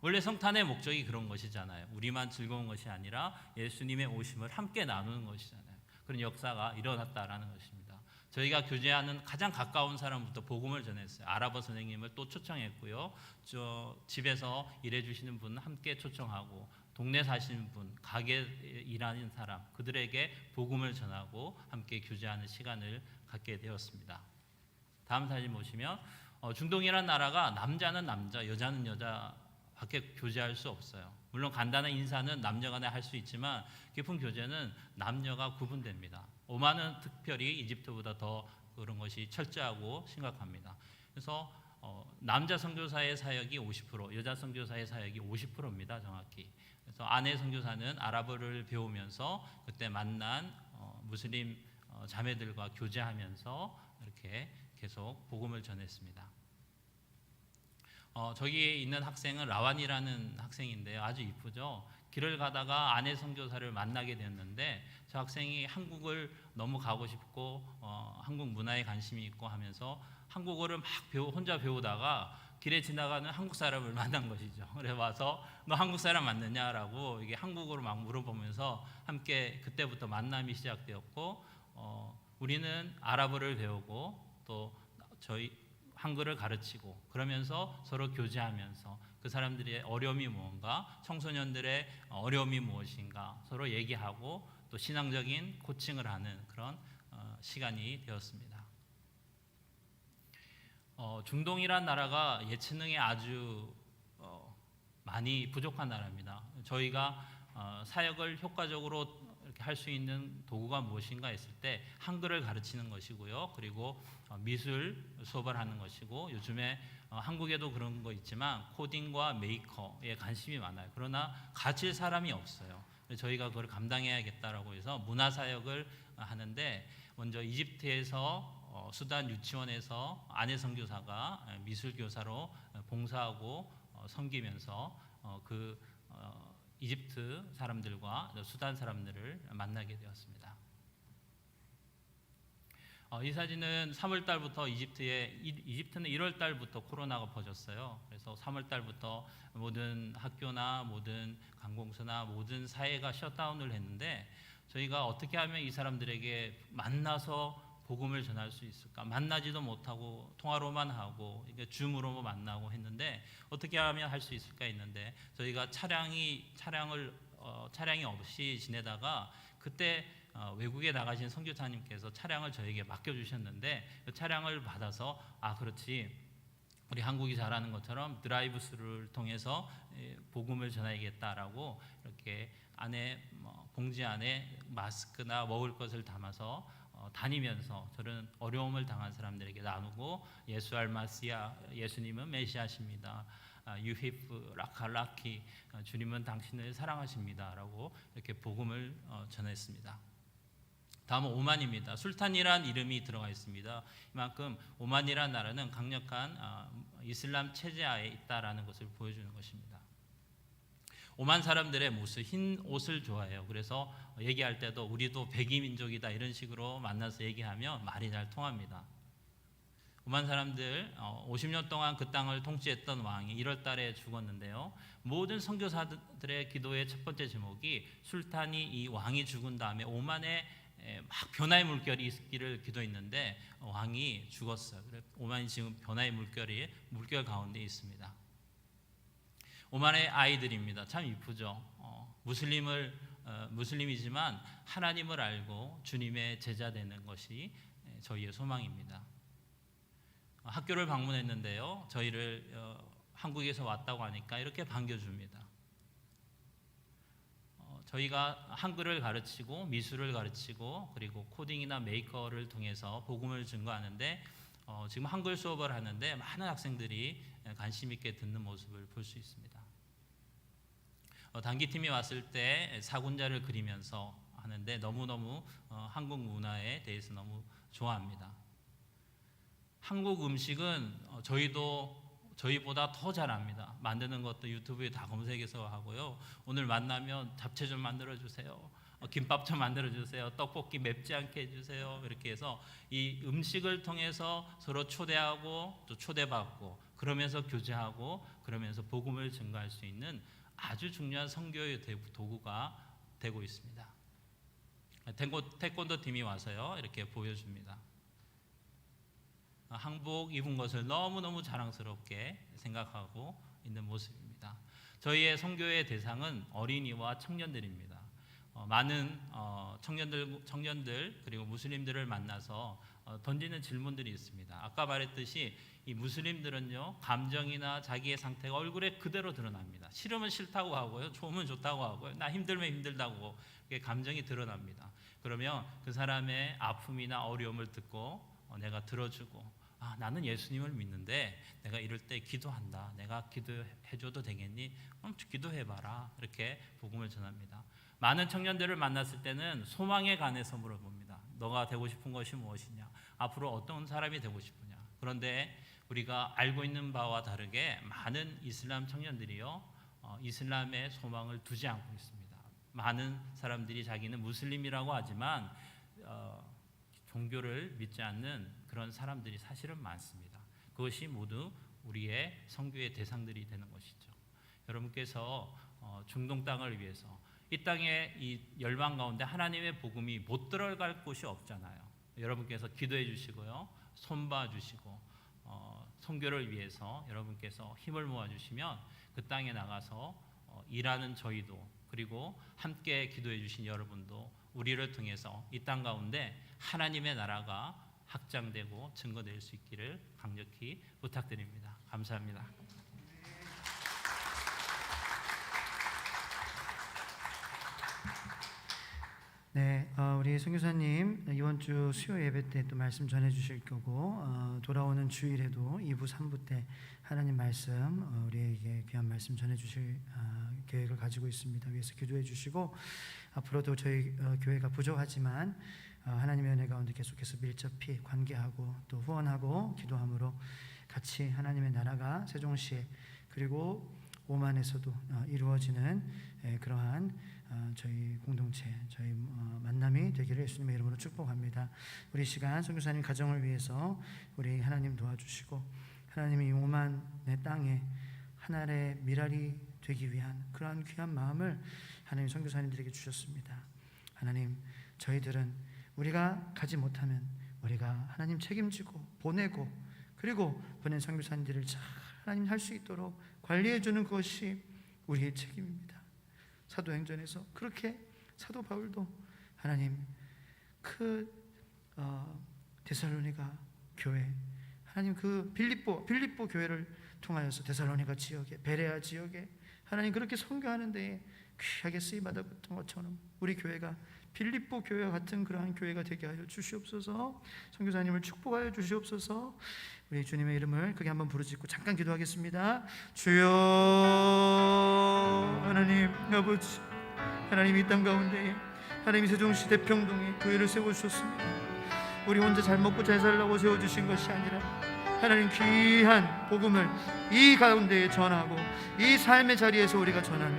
[SPEAKER 4] 원래 성탄의 목적이 그런 것이잖아요. 우리만 즐거운 것이 아니라 예수님의 오심을 함께 나누는 것이잖아요. 그런 역사가 일어났다라는 것입니다. 저희가 교제하는 가장 가까운 사람부터 복음을 전했어요. 아랍어 선생님을 또 초청했고요. 저 집에서 일해주시는 분 함께 초청하고 동네 사시는 분, 가게 일하는 사람 그들에게 복음을 전하고 함께 교제하는 시간을 갖게 되었습니다. 다음 사진 보시면 중동이라는 나라가 남자는 남자, 여자는 여자밖에 교제할 수 없어요. 물론 간단한 인사는 남녀간에 할 수 있지만 깊은 교제는 남녀가 구분됩니다. 오만은 특별히 이집트보다 더 그런 것이 철저하고 심각합니다. 그래서 남자 선교사의 사역이 50%, 여자 선교사의 사역이 50%입니다. 정확히. 그래서 아내 선교사는 아랍어를 배우면서 그때 만난 무슬림 자매들과 교제하면서 이렇게 계속 복음을 전했습니다. 저기에 있는 학생은 라완이라는 학생인데요. 아주 이쁘죠. 길을 가다가 아내 선교사를 만나게 됐는데 저 학생이 한국을 너무 가고 싶고 한국 문화에 관심이 있고 하면서 한국어를 막 혼자 배우다가 길에 지나가는 한국 사람을 만난 것이죠. 그래 와서 너 한국 사람 맞느냐라고 이게 한국어로 막 물어보면서 함께 그때부터 만남이 시작되었고 우리는 아랍어를 배우고 또 저희 한글을 가르치고 그러면서 서로 교제하면서 그 사람들의 어려움이 무엇인가, 청소년들의 어려움이 무엇인가 서로 얘기하고 또 신앙적인 코칭을 하는 그런 시간이 되었습니다. 중동이란 나라가 예체능에 아주 많이 부족한 나라입니다. 저희가 사역을 효과적으로 이렇게 할 수 있는 도구가 무엇인가 했을 때 한글을 가르치는 것이고요. 그리고 미술 수업을 하는 것이고 요즘에 한국에도 그런 거 있지만 코딩과 메이커에 관심이 많아요. 그러나 가르칠 사람이 없어요. 저희가 그걸 감당해야겠다라고 해서 문화사역을 하는데 먼저 이집트에서 수단 유치원에서 아내 선교사가 미술교사로 봉사하고 섬기면서 이집트 사람들과 수단 사람들을 만나게 되었습니다. 이 사진은 3월 달부터 이집트는 1월 달부터 코로나가 퍼졌어요. 그래서 3월 달부터 모든 학교나 모든 관공서나 모든 사회가 셧다운을 했는데 저희가 어떻게 하면 이 사람들에게 만나서 복음을 전할 수 있을까? 만나지도 못하고 통화로만 하고 줌으로 만나고 했는데 어떻게 하면 할 수 있을까 했는데 저희가 차량이 없이 지내다가 그때 외국에 나가신 선교사님께서 차량을 저에게 맡겨주셨는데 그 차량을 받아서 그렇지 우리 한국이 잘하는 것처럼 드라이브 스루를 통해서 복음을 전하겠다라고 이렇게 안에 봉지 안에 마스크나 먹을 것을 담아서 다니면서 저는 어려움을 당한 사람들에게 나누고 예수 알마시아 예수님은 메시아십니다. 유히프 라칼라키 주님은 당신을 사랑하십니다라고 이렇게 복음을 전했습니다. 다음은 오만입니다. 술탄이란 이름이 들어가 있습니다. 이만큼 오만이란 나라는 강력한 이슬람 체제하에 있다라는 것을 보여주는 것입니다. 오만 사람들의 모습, 흰 옷을 좋아해요. 그래서 얘기할 때도 우리도 백이 민족이다 이런 식으로 만나서 얘기하면 말이 잘 통합니다. 오만 사람들 50년 동안 그 땅을 통치했던 왕이 1월 달에 죽었는데요. 모든 선교사들의 기도의 첫 번째 제목이 술탄이 이 왕이 죽은 다음에 오만의 막 변화의 물결이 있기를 기도했는데 왕이 죽었어요. 오만이 지금 변화의 물결 가운데 있습니다. 오만의 아이들입니다. 참 이쁘죠. 무슬림이지만 하나님을 알고 주님의 제자 되는 것이 저희의 소망입니다. 학교를 방문했는데요. 저희를 한국에서 왔다고 하니까 이렇게 반겨줍니다. 저희가 한글을 가르치고 미술을 가르치고 그리고 코딩이나 메이커를 통해서 복음을 증거하는데 지금 한글 수업을 하는데 많은 학생들이 관심 있게 듣는 모습을 볼 수 있습니다. 단기팀이 왔을 때 사군자를 그리면서 하는데 너무너무 한국 문화에 대해서 너무 좋아합니다. 한국 음식은 저희보다 더 잘합니다. 만드는 것도 유튜브에 다 검색해서 하고요. 오늘 만나면 잡채 좀 만들어주세요. 김밥 좀 만들어주세요. 떡볶이 맵지 않게 해주세요. 이렇게 해서 이 음식을 통해서 서로 초대하고 또 초대받고 그러면서 교제하고 그러면서 복음을 증거할 수 있는 아주 중요한 선교의 도구가 되고 있습니다. 태권도 팀이 와서요. 이렇게 보여줍니다. 한복 입은 것을 너무너무 자랑스럽게 생각하고 있는 모습입니다. 저희의 선교의 대상은 어린이와 청년들입니다. 많은 청년들 그리고 무슬림들을 만나서 던지는 질문들이 있습니다. 아까 말했듯이 이 무슬림들은요 감정이나 자기의 상태가 얼굴에 그대로 드러납니다. 싫으면 싫다고 하고요, 좋으면 좋다고 하고요, 나 힘들면 힘들다고 감정이 드러납니다. 그러면 그 사람의 아픔이나 어려움을 듣고 내가 들어주고 나는 예수님을 믿는데 내가 이럴 때 기도한다. 내가 기도해줘도 되겠니? 그럼 기도해봐라. 이렇게 복음을 전합니다. 많은 청년들을 만났을 때는 소망에 관해서 물어봅니다. 너가 되고 싶은 것이 무엇이냐? 앞으로 어떤 사람이 되고 싶으냐? 그런데 우리가 알고 있는 바와 다르게 많은 이슬람 청년들이요 이슬람의 소망을 두지 않고 있습니다. 많은 사람들이 자기는 무슬림이라고 하지만 종교를 믿지 않는 그런 사람들이 사실은 많습니다. 그것이 모두 우리의 선교의 대상들이 되는 것이죠. 여러분께서 중동 땅을 위해서 이 땅의 이 열방 가운데 하나님의 복음이 못 들어갈 곳이 없잖아요. 여러분께서 기도해 주시고요, 손봐 주시고 선교를 위해서 여러분께서 힘을 모아 주시면 그 땅에 나가서 일하는 저희도 그리고 함께 기도해 주신 여러분도 우리를 통해서 이 땅 가운데 하나님의 나라가 확장되고 증거될 수 있기를 강력히 부탁드립니다. 감사합니다.
[SPEAKER 1] 네, 우리 선교사님 이번 주 수요 예배 때 또 말씀 전해주실 거고 돌아오는 주일에도 2부, 3부 때 하나님 말씀 우리에게 귀한 말씀 전해주실 계획을 가지고 있습니다. 위해서 기도해 주시고 앞으로도 저희 교회가 부족하지만 하나님의 은혜 가운데 계속해서 밀접히 관계하고 또 후원하고 기도함으로 같이 하나님의 나라가 세종시에 그리고 오만에서도 이루어지는 그러한 저희 공동체, 저희 만남이 되기를 예수님의 이름으로 축복합니다. 우리 시간 선교사님 가정을 위해서 우리 하나님 도와주시고 하나님이 오만의 땅에 하나의 미랄이 되기 위한 그러한 귀한 마음을 하나님 선교사님들에게 주셨습니다. 하나님, 저희들은 우리가 가지 못하면 우리가 하나님 책임지고 보내고 그리고 보낸 선교사님들을 잘 하나님 할 수 있도록 관리해 주는 것이 우리의 책임입니다. 사도행전에서 그렇게 사도 바울도 하나님 그 데살로니가 교회 하나님 그 빌립보 교회를 통하여서 데살로니가 지역에 베레아 지역에 하나님 그렇게 선교하는 데에 귀하게 쓰임받았던 것처럼 우리 교회가 빌립보 교회와 같은 그러한 교회가 되게 하여 주시옵소서. 선교사님을 축복하여 주시옵소서. 우리 주님의 이름을 크게 한번 부르짖고 잠깐 기도하겠습니다. 주여 하나님 아버지, 하나님 이 땅 가운데 하나님이 세종시 대평동에 교회를 세워주셨습니다. 우리 혼자 잘 먹고 잘 살라고 세워주신 것이 아니라 하나님 귀한 복음을 이 가운데에 전하고 이 삶의 자리에서 우리가 전하며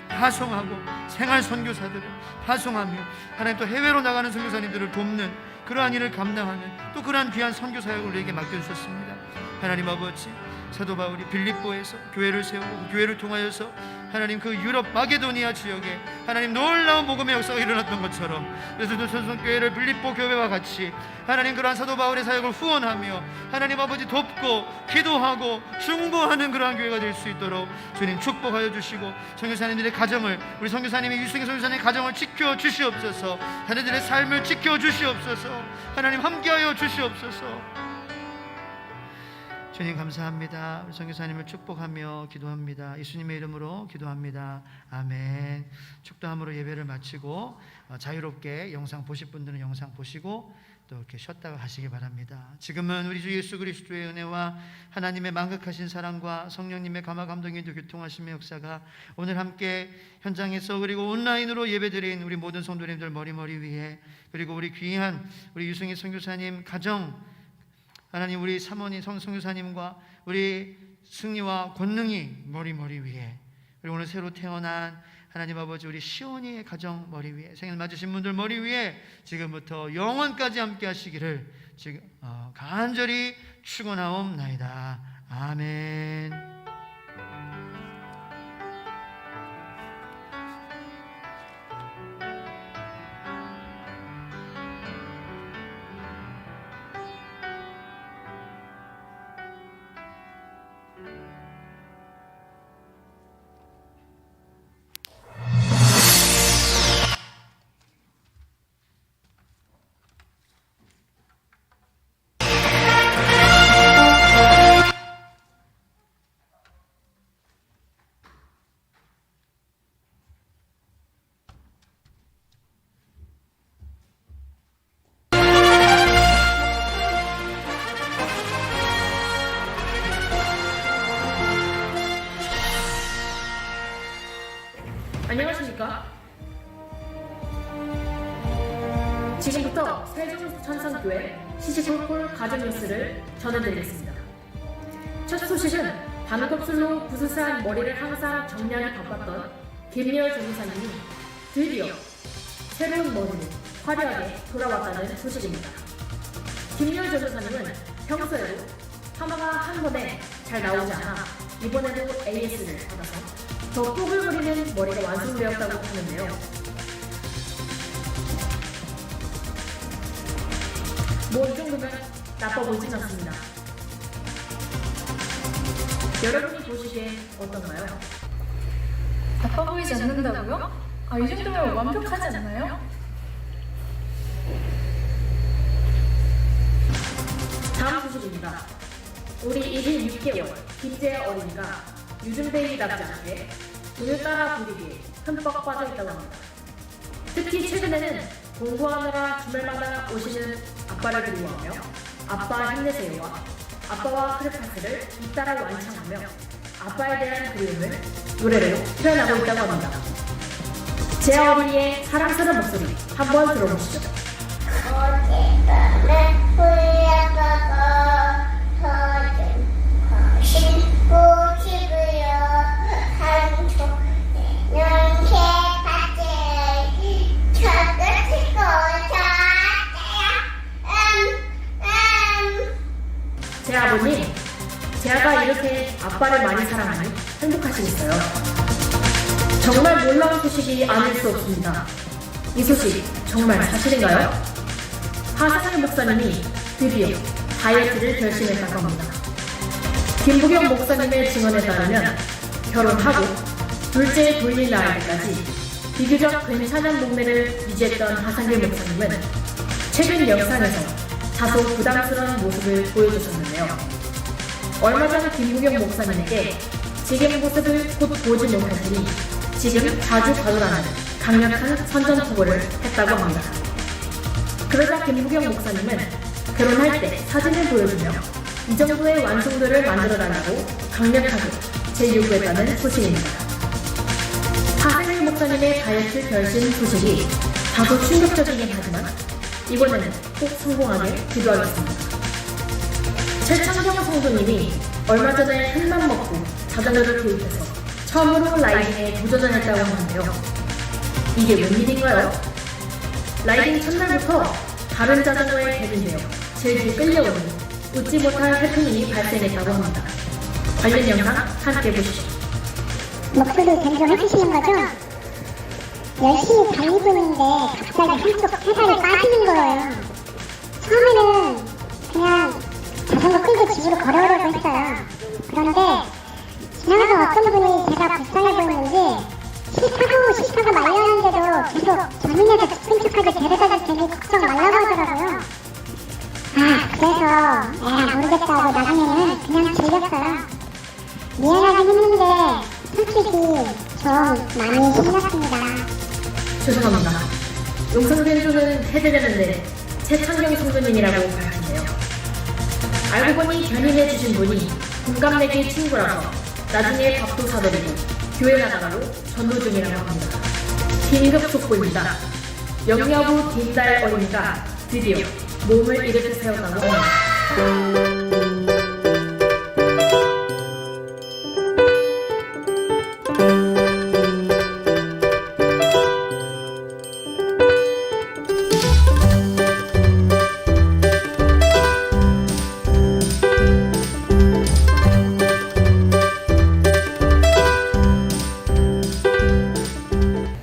[SPEAKER 1] 파송하고 생활 선교사들을 파송하며 하나님 또 해외로 나가는 선교사님들을 돕는 그러한 일을 감당하는 또 그러한 귀한 선교 사역을 우리에게 맡겨주셨습니다. 하나님 아버지, 사도 바울이 빌립보에서 교회를 세우고 교회를 통하여서 하나님 그 유럽 마게도니아 지역에 하나님 놀라운 복음의 역사가 일어났던 것처럼 그래서 천성교회를 빌립보 교회와 같이 하나님 그러한 사도 바울의 사역을 후원하며 하나님 아버지 돕고 기도하고 중보하는 그러한 교회가 될 수 있도록 주님 축복하여 주시고 선교사님들의 가정을 우리 선교사님의 유승희 선교사님의 가정을 지켜 주시옵소서. 자녀들의 삶을 지켜 주시옵소서. 하나님 함께하여 주시옵소서. 주님 감사합니다. 우리 선교사님을 축복하며 기도합니다. 예수님의 이름으로 기도합니다. 아멘. 축도함으로 예배를 마치고 자유롭게 영상 보실 분들은 영상 보시고 또 이렇게 쉬었다가 가시기 바랍니다. 지금은 우리 주 예수 그리스도의 은혜와 하나님의 만극하신 사랑과 성령님의 감화 감동인도 교통하심의 역사가 오늘 함께 현장에서 그리고 온라인으로 예배드린 우리 모든 성도님들 머리 위에 그리고 우리 귀한 우리 유승희 선교사님 가정 하나님 우리 사모님 성교사님과 우리 승리와 권능이 머리 위에 그리고 오늘 새로 태어난 하나님 아버지 우리 시온이의 가정 머리 위에 생일 맞으신 분들 머리 위에 지금부터 영원까지 함께 하시기를 지금 간절히 축원하옵나이다. 아멘.
[SPEAKER 5] 안녕하십니까? 지금부터 세종천성교회 시시콜콜 가정 뉴스를 전해드리겠습니다. 첫 소식은 반곱슬로 부스스한 머리를 항상 정리하기 바빴던 김미열 전무사님이 드디어 새로운 머리를 화려하게 돌아왔다는 소식입니다. 김미열 전무사님은 평소에도 파마가 한 번에 잘 나오지 않아 이번에도 AS를 받아서 더 뽀글거리는 머리가 완성되었다고 하는데요. 뭐 이 정도면 나빠 보이진 않습니다. 여러분이 보시기에 어떤가요?
[SPEAKER 6] 나빠 보이지 않는다고요? 이 정도면 완벽하지 않나요?
[SPEAKER 5] 다음 소식입니다. 우리 26개월 김재아 어린이가 유준베이답지 않게 돈을 따라 부리기에 흠뻑 빠져있다고 합니다. 특히 최근에는 공부하느라 주말마다 오시는 아빠를 그리워하며 아빠 힘내세요와 아빠와 크레파스를 잇따라 완창하며 아빠에 대한 그리움을 노래로 표현하고 있다고 합니다. 재아 어린이의 사랑스러운 목소리 한번 들어보시죠. 제 아버님, 제아가 이렇게 아빠를 많이 사랑하니 행복하시겠어요? 정말 놀라운 소식이 아닐 수 없습니다. 이 소식 정말 사실인가요? 하상일 목사님이 드디어 다이어트를 결심했다고 합니다. 김부경 목사님의 증언에 따르면 결혼하고 둘째 돌릴 나이까지 비교적 괜찮은 몸매를 유지했던 하상일 목사님은 최근 영상에서 다소 부담스러운 모습을 보여주셨는데요. 얼마 전 김부경 목사님에게 지금 모습을 곧 보지 못할 테니 지금 자주 가더라는 강력한 선전 투구를 했다고 합니다. 그러자 김부경 목사님은 결혼할 때 사진을 보여주며 이 정도의 완성도를 만들어달라고 강력하게 재요구했다는 소식입니다. 하상일 목사님의 다이어트 결심 소식이 다소 충격적이긴 하지만 이번에는 꼭 성공하게 기도하겠습니다. 최창경 성도님이 얼마 전에 흙만 먹고 자전거를 도입해서 처음으로 라이딩에 도전을 했다고 하는데요. 이게 웬일인가요? 라이딩 첫날부터 다른 자전거에 개진되어 질질 끌려오니 웃지 못할 해프닝이 발생했다고 합니다. 관련 영상 함께 보시죠.
[SPEAKER 7] 목소리 변조해 주시는 거죠? 열심히 달리고 있는데 갑자기 한쪽 페달이 빠지는 거예요. 처음에는 그냥 자전거 끌고 집으로 걸어오려고 했어요. 그런데 지나가서 어떤 분이 제가 불쌍해 보였는지 시타가 말렸는데도 계속 견인해서 기쁜 척하게 데려다줄 테니 걱정 말라고 하더라고요. 그래서 에라 모르겠다 하고 나중에는 그냥 즐겼어요. 미안하긴 했는데 솔직히 좀 많이 신났습니다.
[SPEAKER 5] 죄송합니다. 영상 변조는 해드렸는데 최창경 성도님이라고 밝혔네요. 알고 보니 견인해주신 분이 동갑내기 친구라서 나중에 밥도 사드리고 교회 나가라고 전도 중이라고 합니다. 긴급 속보입니다. 영여부 뒷달 어린이가 드디어 몸을 일으켜 세웠다고 합니다.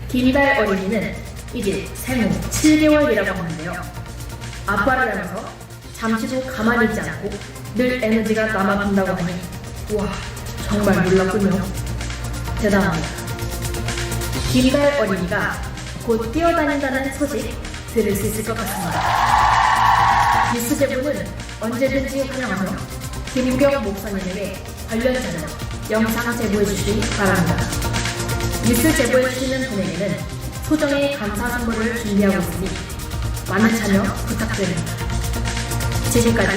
[SPEAKER 5] 뒷달 어린이는 이제 생후 7개월이라고 하는데요. 아빠를 닮아서 잠시도 가만히 있지 않고 늘 에너지가 남아돈다고 하니 와 정말 놀랍군요. 대단합니다. 뒷달 어린이가 곧 뛰어다닌다는 소식 들을 수 있을 것 같습니다. 뉴스 제보는 언제든지 환영하며 김우경 목사님에게 관련 자료 영상 제보해 주시기 바랍니다. 뉴스 제보해 주시는 분에게는 소정의 감사 선물을 준비하고 있으니 많은 참여 부탁드립니다. 지금까지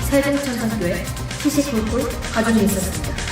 [SPEAKER 5] 세종천상교회 시시콜콜 가족 뉴스였습니다.